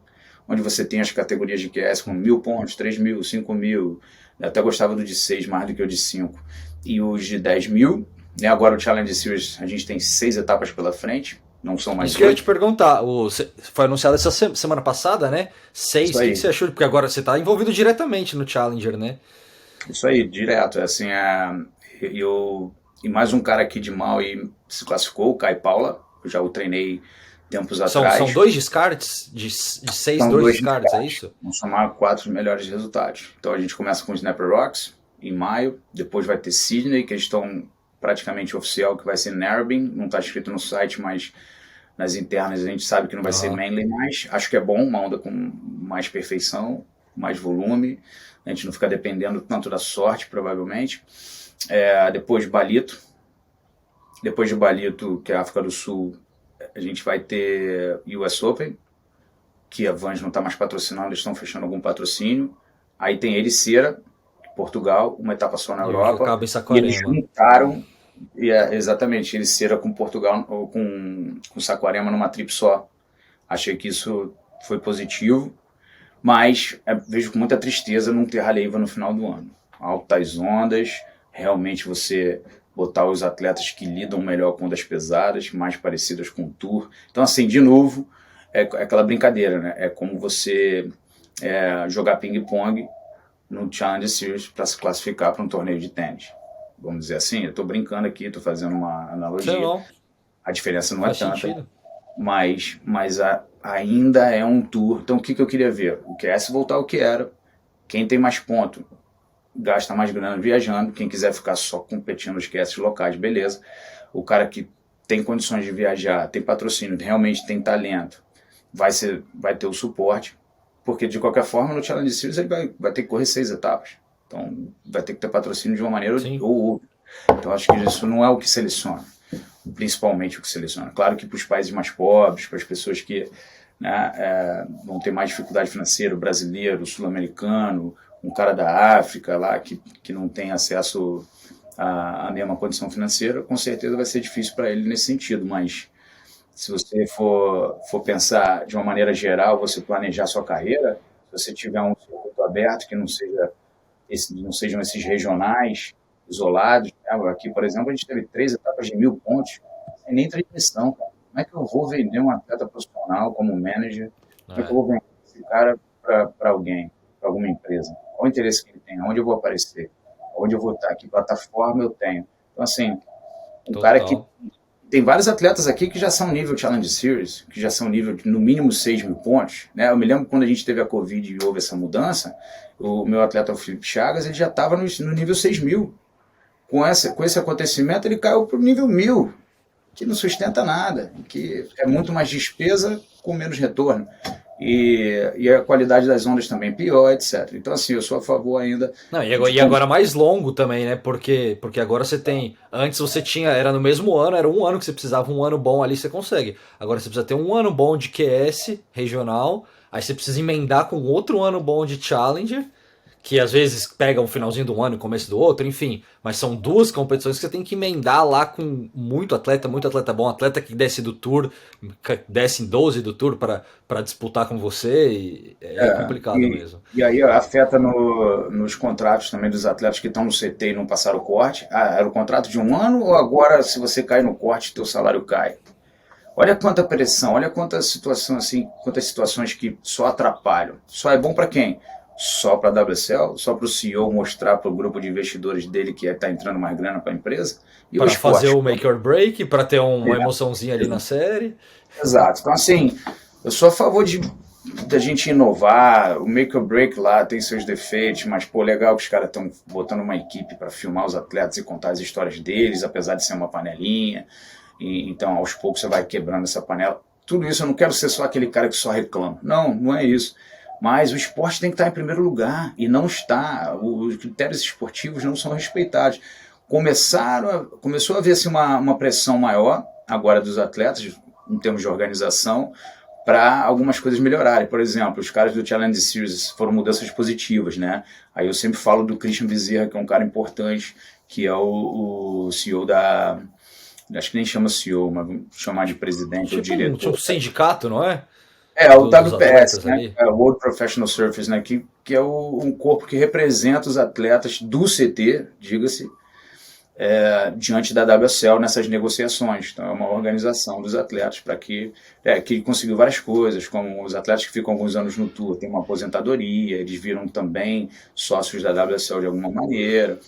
[SPEAKER 2] onde você tem as categorias de QS com 1.000 pontos, 3.000, 5.000, eu até gostava do de 6 mais do que o de 5, e os de 10.000, né? Agora o Challenge Series, a gente tem 6 etapas pela frente, não são mais 8.
[SPEAKER 1] Isso que eu ia te perguntar, foi anunciado essa semana passada, né? 6, o que você achou? Porque agora você está envolvido diretamente no Challenger, né?
[SPEAKER 2] Isso aí, direto, assim, e mais um cara aqui de Maui se classificou, o Kai Paula, eu já o treinei tempos atrás.
[SPEAKER 1] São 2 descartes? De 6, 2 descartes, é isso?
[SPEAKER 2] Vamos somar 4 melhores resultados. Então a gente começa com o Snapper Rocks, em maio, depois vai ter Sydney, que eles estão praticamente oficial, que vai ser Narrabeen, não está escrito no site, mas nas internas a gente sabe que não vai ser Manly mais. Acho que é bom, uma onda com mais perfeição, mais volume, a gente não fica dependendo tanto da sorte, provavelmente. Depois Balito. Depois de Balito, que é a África do Sul, a gente vai ter US Open, que a Vans não está mais patrocinando, eles estão fechando algum patrocínio. Aí tem Ericeira, Portugal, uma etapa só na Europa.
[SPEAKER 1] E
[SPEAKER 2] eles juntaram, exatamente, Ericeira com Portugal, ou com Saquarema numa trip só. Achei que isso foi positivo, mas vejo com muita tristeza não ter Haleiwa no final do ano. Altas ondas, realmente você botar os atletas que lidam melhor com ondas pesadas, mais parecidas com o Tour. Então, assim, de novo, é aquela brincadeira, né? É como você jogar ping-pong no Challenge Series para se classificar para um torneio de tênis. Vamos dizer assim, eu estou brincando aqui, estou fazendo uma analogia. A diferença não é tanta, mas ainda é um Tour. Então, o que eu queria ver? O QS voltar ao que era. Quem tem mais ponto gasta mais grana viajando. Quem quiser ficar só competindo nos QS locais, beleza. O cara que tem condições de viajar, tem patrocínio, realmente tem talento, vai ter o suporte. porque de qualquer forma no Challenge Series ele vai ter que correr 6 etapas. Então vai ter que ter patrocínio de uma maneira
[SPEAKER 1] Sim.
[SPEAKER 2] ou outra. Então acho que isso não é o que seleciona, principalmente o que seleciona. Claro que para os países mais pobres, para as pessoas que, né, vão ter mais dificuldade financeira, o brasileiro, o sul-americano, um cara da África lá que não tem acesso à mesma condição financeira, com certeza vai ser difícil para ele nesse sentido, mas se você for pensar de uma maneira geral, você planejar sua carreira, se você tiver um circuito aberto que não sejam esses regionais isolados, né? Aqui, por exemplo, a gente teve 3 etapas de 1.000 pontos, sem nem transmissão, cara. Como é que eu vou vender um atleta profissional como manager? Como é que eu vou vender esse cara para alguém, para alguma empresa? Qual o interesse que ele tem? Onde eu vou aparecer? Onde eu vou estar? Que plataforma eu tenho? Então, assim, um cara que tem vários atletas aqui que já são nível Challenge Series, que já são nível de, no mínimo 6.000 pontos. Né? Eu me lembro quando a gente teve a Covid e houve essa mudança, o meu atleta, o Felipe Chagas, ele já estava no nível 6.000. Com esse acontecimento, ele caiu para o nível 1.000, que não sustenta nada, que é muito mais despesa com menos retorno. E a qualidade das ondas também pior, etc. Então, assim, eu sou a favor ainda.
[SPEAKER 1] Não, e agora mais longo também, né? Porque agora você tem. Antes você tinha. Era no mesmo ano, era um ano que você precisava, um ano bom ali você consegue. Agora você precisa ter um ano bom de QS regional, aí você precisa emendar com outro ano bom de Challenger, que às vezes pega um finalzinho de um ano e começo do outro, enfim. Mas são 2 competições que você tem que emendar lá com muito atleta bom, atleta que desce do Tour, desce em 12 do Tour para disputar com você, e é complicado mesmo.
[SPEAKER 2] E aí afeta nos contratos também dos atletas que estão no CT e não passaram o corte. Era o contrato de um ano ou agora, se você cai no corte, teu salário cai? Olha quanta pressão, olha quantas situações que só atrapalham. Só é bom para quem? Só para a WSL, só para o CEO mostrar para o grupo de investidores dele que está entrando mais grana para a empresa.
[SPEAKER 1] Para fazer o make or break, para ter uma emoçãozinha ali na série.
[SPEAKER 2] Exato. Então, assim, eu sou a favor da gente inovar. O make or break lá tem seus defeitos, mas, pô, legal que os caras estão botando uma equipe para filmar os atletas e contar as histórias deles, apesar de ser uma panelinha. Então, aos poucos, você vai quebrando essa panela. Tudo isso, eu não quero ser só aquele cara que só reclama. Não, não é isso. Mas o esporte tem que estar em primeiro lugar, e não está. Os critérios esportivos não são respeitados. Começou a haver-se uma pressão maior, agora dos atletas, em termos de organização, para algumas coisas melhorarem. Por exemplo, os caras do Challenge Series foram mudanças positivas, né? Aí eu sempre falo do Christian Bezerra, que é um cara importante, que é o CEO da... Acho que nem chama CEO, mas vamos chamar de presidente ou diretor.
[SPEAKER 1] Tipo sindicato, não é?
[SPEAKER 2] O WPS, né? O World Professional Surface, né? Que é um corpo que representa os atletas do CT, diga-se, diante da WSL nessas negociações. Então é uma organização dos atletas para que conseguiu várias coisas, como os atletas que ficam alguns anos no Tour têm uma aposentadoria, eles viram também sócios da WSL de alguma maneira.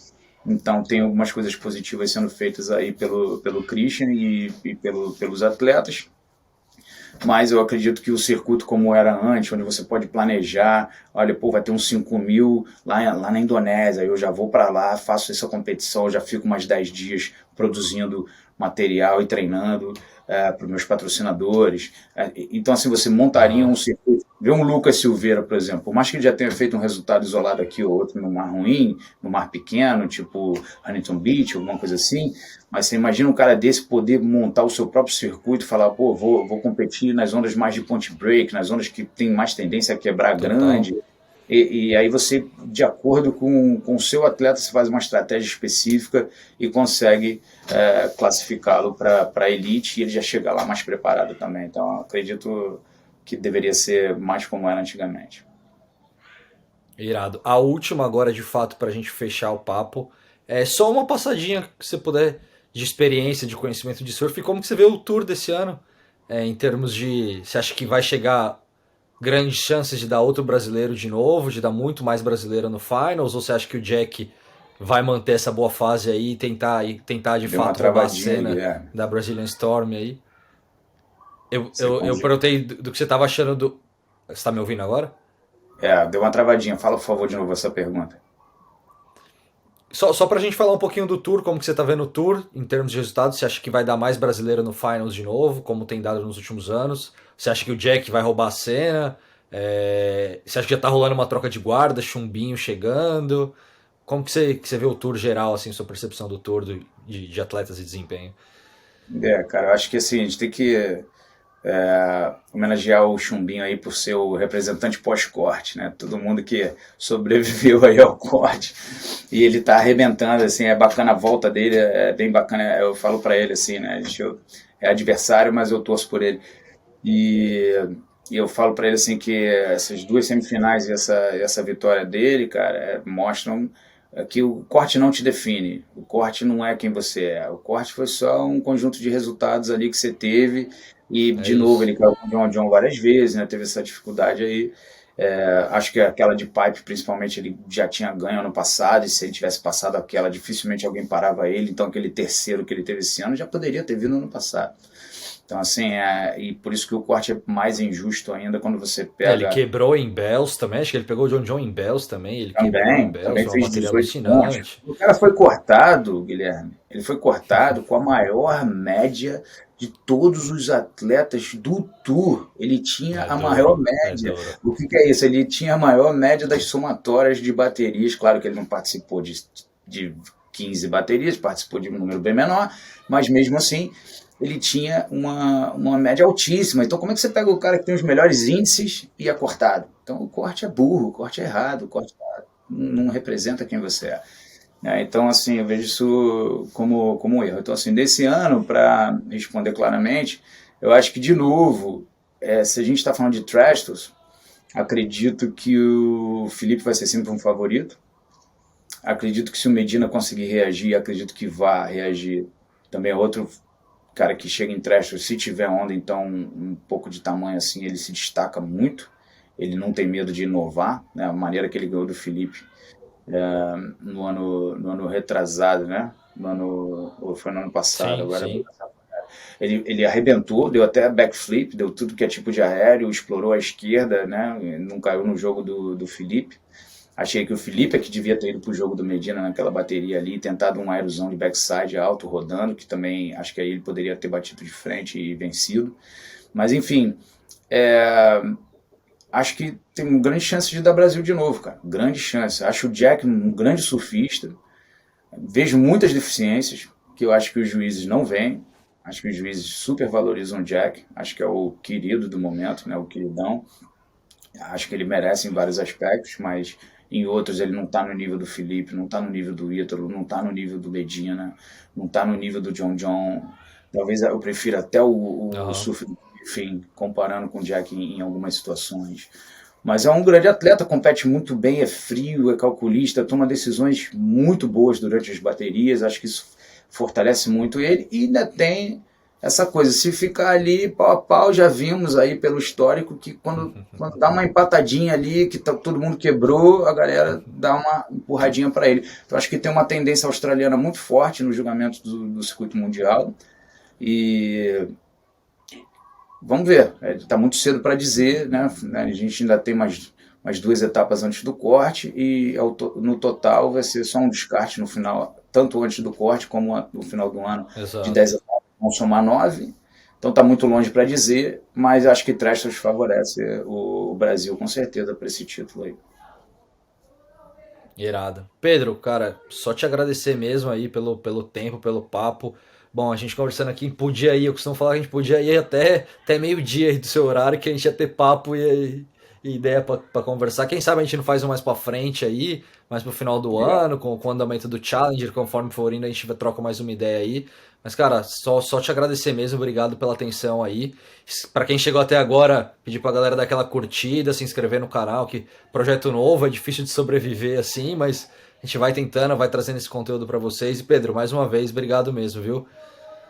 [SPEAKER 2] Então tem algumas coisas positivas sendo feitas aí pelo Christian e pelos atletas. Mas eu acredito que o circuito como era antes, onde você pode planejar, olha, pô, vai ter uns 5.000 lá na Indonésia, eu já vou para lá, faço essa competição, já fico mais 10 dias produzindo material e treinando para os meus patrocinadores. Então, assim, você montaria um circuito. Vê um Lucas Silveira, por exemplo, por mais que ele já tenha feito um resultado isolado aqui ou outro no mar ruim, no mar pequeno, tipo Huntington Beach, alguma coisa assim, mas você imagina um cara desse poder montar o seu próprio circuito e falar, pô, vou competir nas ondas mais de point break, nas ondas que tem mais tendência a quebrar grande. E aí você, de acordo com o seu atleta, você faz uma estratégia específica e consegue classificá-lo para a elite, e ele já chega lá mais preparado também. Então, acredito que deveria ser mais como era antigamente.
[SPEAKER 1] Irado. A última agora, de fato, para a gente fechar o papo, é só uma passadinha que você puder de experiência, de conhecimento de surf, e como que você vê o Tour desse ano, em termos de... Você acha que vai chegar grandes chances de dar outro brasileiro de novo, de dar muito mais brasileiro no Finals, ou você acha que o Jack vai manter essa boa fase aí e tentar de fato roubar a cena da Brazilian Storm aí? Eu perguntei do que você estava achando do... Você está me ouvindo agora?
[SPEAKER 2] Deu uma travadinha. Fala, por favor, de novo essa pergunta.
[SPEAKER 1] Só pra gente falar um pouquinho do Tour, como que você tá vendo o Tour em termos de resultados, você acha que vai dar mais brasileiro no Finals de novo, como tem dado nos últimos anos? Você acha que o Jack vai roubar a cena? Você acha que já tá rolando uma troca de guarda, chumbinho chegando? Como que você vê o tour geral, assim, sua percepção do tour de atletas e desempenho?
[SPEAKER 2] Cara, eu acho que assim, a gente tem que homenagear o Chumbinho aí por ser o representante pós-corte, né? Todo mundo que sobreviveu aí ao corte. E ele tá arrebentando, assim, é bacana a volta dele, é bem bacana. Eu falo pra ele assim, né? É adversário, mas eu torço por ele. E, e eu falo pra ele assim que essas duas semifinais e essa vitória dele, cara, mostram que o corte não te define. O corte não é quem você é. O corte foi só um conjunto de resultados ali que você teve. E,
[SPEAKER 1] É
[SPEAKER 2] de novo,
[SPEAKER 1] isso.
[SPEAKER 2] ele caiu com o John John várias vezes, né? Teve essa dificuldade aí. Acho que aquela de pipe, principalmente, ele já tinha ganho ano passado. E se ele tivesse passado aquela, dificilmente alguém parava ele. Então, aquele terceiro que ele teve esse ano já poderia ter vindo no ano passado. Então, assim, e por isso que o corte é mais injusto ainda quando você
[SPEAKER 1] Ele
[SPEAKER 2] pega.
[SPEAKER 1] quebrou em Bells também, acho que ele pegou o John John em Bells também, ele quebrou em Bells,
[SPEAKER 2] Também
[SPEAKER 1] uma
[SPEAKER 2] fez
[SPEAKER 1] bateria
[SPEAKER 2] 18 pontos.
[SPEAKER 1] alucinante.
[SPEAKER 2] O cara foi cortado, Guilherme. Ele foi cortado com a maior média de todos os atletas do Tour. Ele tinha
[SPEAKER 1] É
[SPEAKER 2] a maior
[SPEAKER 1] duro, é
[SPEAKER 2] média.
[SPEAKER 1] duro.
[SPEAKER 2] O que é isso? Ele tinha a maior média das somatórias de baterias. Claro que ele não participou de 15 baterias, participou de um número bem menor, mas mesmo assim ele tinha uma média altíssima. Então, como é que você pega o cara que tem os melhores índices e é cortado? Então, o corte é burro, o corte é errado, o corte não representa quem você é. Então, assim, eu vejo isso como um erro. Então, assim, desse ano, para responder claramente, eu acho que, de novo, se a gente está falando de Trastos, acredito que o Felipe vai ser sempre um favorito. Acredito que se o Medina conseguir reagir, acredito que vá reagir também. Outro cara que chega em Trastos, se tiver onda, então um pouco de tamanho assim, ele se destaca muito. Ele não tem medo de inovar, né? A maneira que ele ganhou do Felipe no ano retrasado, né? Ou foi no ano passado,
[SPEAKER 1] Sim,
[SPEAKER 2] agora
[SPEAKER 1] sim.
[SPEAKER 2] ele arrebentou, deu até backflip, deu tudo que é tipo de aéreo, explorou a esquerda, né? Não caiu no jogo do Felipe. Achei que o Felipe é que devia ter ido pro jogo do Medina naquela bateria ali, tentado um aerozão de backside alto rodando, que também acho que aí ele poderia ter batido de frente e vencido. Mas enfim, acho que tem uma grande chance de dar Brasil de novo, cara. Grande chance. Acho o Jack um grande surfista. Vejo muitas deficiências que eu acho que os juízes não veem. Acho que os juízes supervalorizam o Jack. Acho que é o querido do momento, né? O queridão. Acho que ele merece em vários aspectos, mas em outros ele não está no nível do Felipe, não está no nível do Ítalo, não está no nível do Medina, não está no nível do John John. Talvez eu prefira até o
[SPEAKER 1] Aham.
[SPEAKER 2] surf do Griffin, comparando com o Jack em algumas situações. Mas é um grande atleta, compete muito bem, é frio, é calculista, toma decisões muito boas durante as baterias. Acho que isso fortalece muito ele. E ainda tem essa coisa, se ficar ali pau a pau, já vimos aí pelo histórico que quando dá uma empatadinha ali, que todo mundo quebrou, a galera dá uma empurradinha para ele. Então acho que tem uma tendência australiana muito forte no julgamento do circuito mundial. E vamos ver, está muito cedo para dizer, né? A gente ainda tem mais duas etapas antes do corte e no total vai ser só um descarte no final, tanto antes do corte como no final do ano, de
[SPEAKER 1] Exato.
[SPEAKER 2] 10 etapas, vão somar 9. Então está muito longe para dizer, mas acho que Trastos favorece o Brasil com certeza para esse título aí.
[SPEAKER 1] Irado. Pedro, cara, só te agradecer mesmo aí pelo tempo, pelo papo. Bom, a gente conversando aqui, podia ir, eu costumo falar que a gente podia ir até meio-dia aí do seu horário, que a gente ia ter papo e ideia pra conversar. Quem sabe a gente não faz um mais pra frente aí, mais pro final do
[SPEAKER 2] Legal.
[SPEAKER 1] ano, com o andamento do Challenger, conforme for indo, a gente troca mais uma ideia aí. Mas, cara, só te agradecer mesmo, obrigado pela atenção aí. Pra quem chegou até agora, pedir pra galera dar aquela curtida, se inscrever no canal, que projeto novo, é difícil de sobreviver assim, mas a gente vai tentando, vai trazendo esse conteúdo pra vocês. E Pedro, mais uma vez, obrigado mesmo, viu?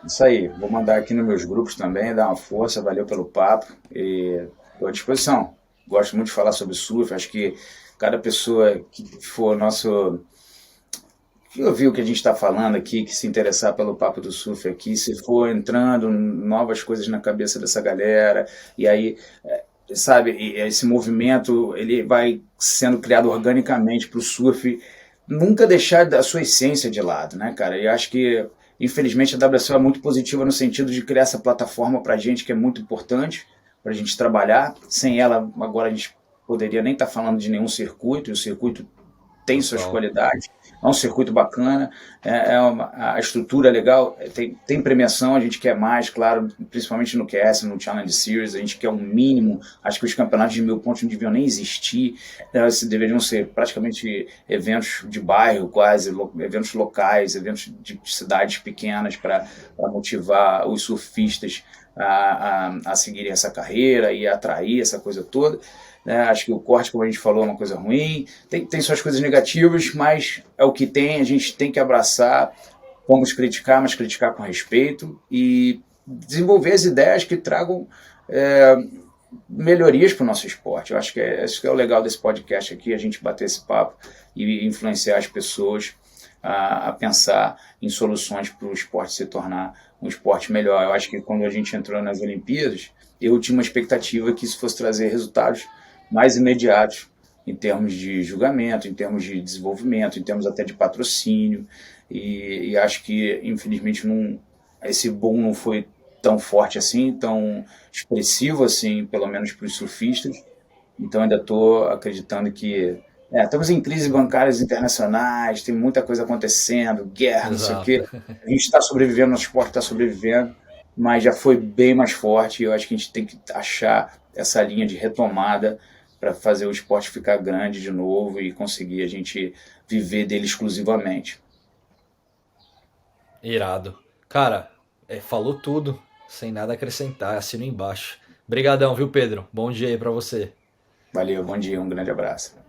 [SPEAKER 2] Isso aí, vou mandar aqui nos meus grupos também, dar uma força, valeu pelo papo e estou à disposição. Gosto muito de falar sobre surf, acho que cada pessoa que for nosso que ouvir o que a gente está falando aqui, que se interessar pelo papo do surf aqui, se for entrando novas coisas na cabeça dessa galera, e aí, sabe, esse movimento ele vai sendo criado organicamente para o surf, nunca deixar a sua essência de lado, né, cara? E acho que, infelizmente, a WSL é muito positiva no sentido de criar essa plataforma para gente que é muito importante, para a gente trabalhar. Sem ela, agora a gente poderia nem estar falando de nenhum circuito, e o circuito tem suas
[SPEAKER 1] Total.
[SPEAKER 2] qualidades, é um circuito bacana, a estrutura é legal, tem premiação, a gente quer mais, claro, principalmente no QS, no Challenge Series, a gente quer um mínimo, acho que os campeonatos de 1000 pontos não deviam nem existir, deveriam ser praticamente eventos de bairro quase, eventos locais, eventos de cidades pequenas para motivar os surfistas a seguirem essa carreira e atrair essa coisa toda. Acho que o corte, como a gente falou, é uma coisa ruim, tem suas coisas negativas, mas é o que tem, a gente tem que abraçar, vamos criticar, mas criticar com respeito e desenvolver as ideias que tragam melhorias para o nosso esporte. Eu acho que esse que é o legal desse podcast aqui, a gente bater esse papo e influenciar as pessoas a pensar em soluções para o esporte se tornar um esporte melhor. Eu acho que quando a gente entrou nas Olimpíadas, eu tinha uma expectativa que isso fosse trazer resultados mais imediatos em termos de julgamento, em termos de desenvolvimento, em termos até de patrocínio, e acho que, infelizmente, esse boom não foi tão forte assim, tão expressivo assim, pelo menos para os surfistas, então ainda estou acreditando que estamos em crises bancárias internacionais, tem muita coisa acontecendo, guerra, não sei o
[SPEAKER 1] Exato.
[SPEAKER 2] quê, a gente está sobrevivendo, nosso esporte está sobrevivendo, mas já foi bem mais forte, e eu acho que a gente tem que achar essa linha de retomada para fazer o esporte ficar grande de novo e conseguir a gente viver dele exclusivamente.
[SPEAKER 1] Irado. Cara, falou tudo, sem nada a acrescentar, assino embaixo. Obrigadão, viu, Pedro? Bom dia aí pra você.
[SPEAKER 2] Valeu, bom dia, um grande abraço.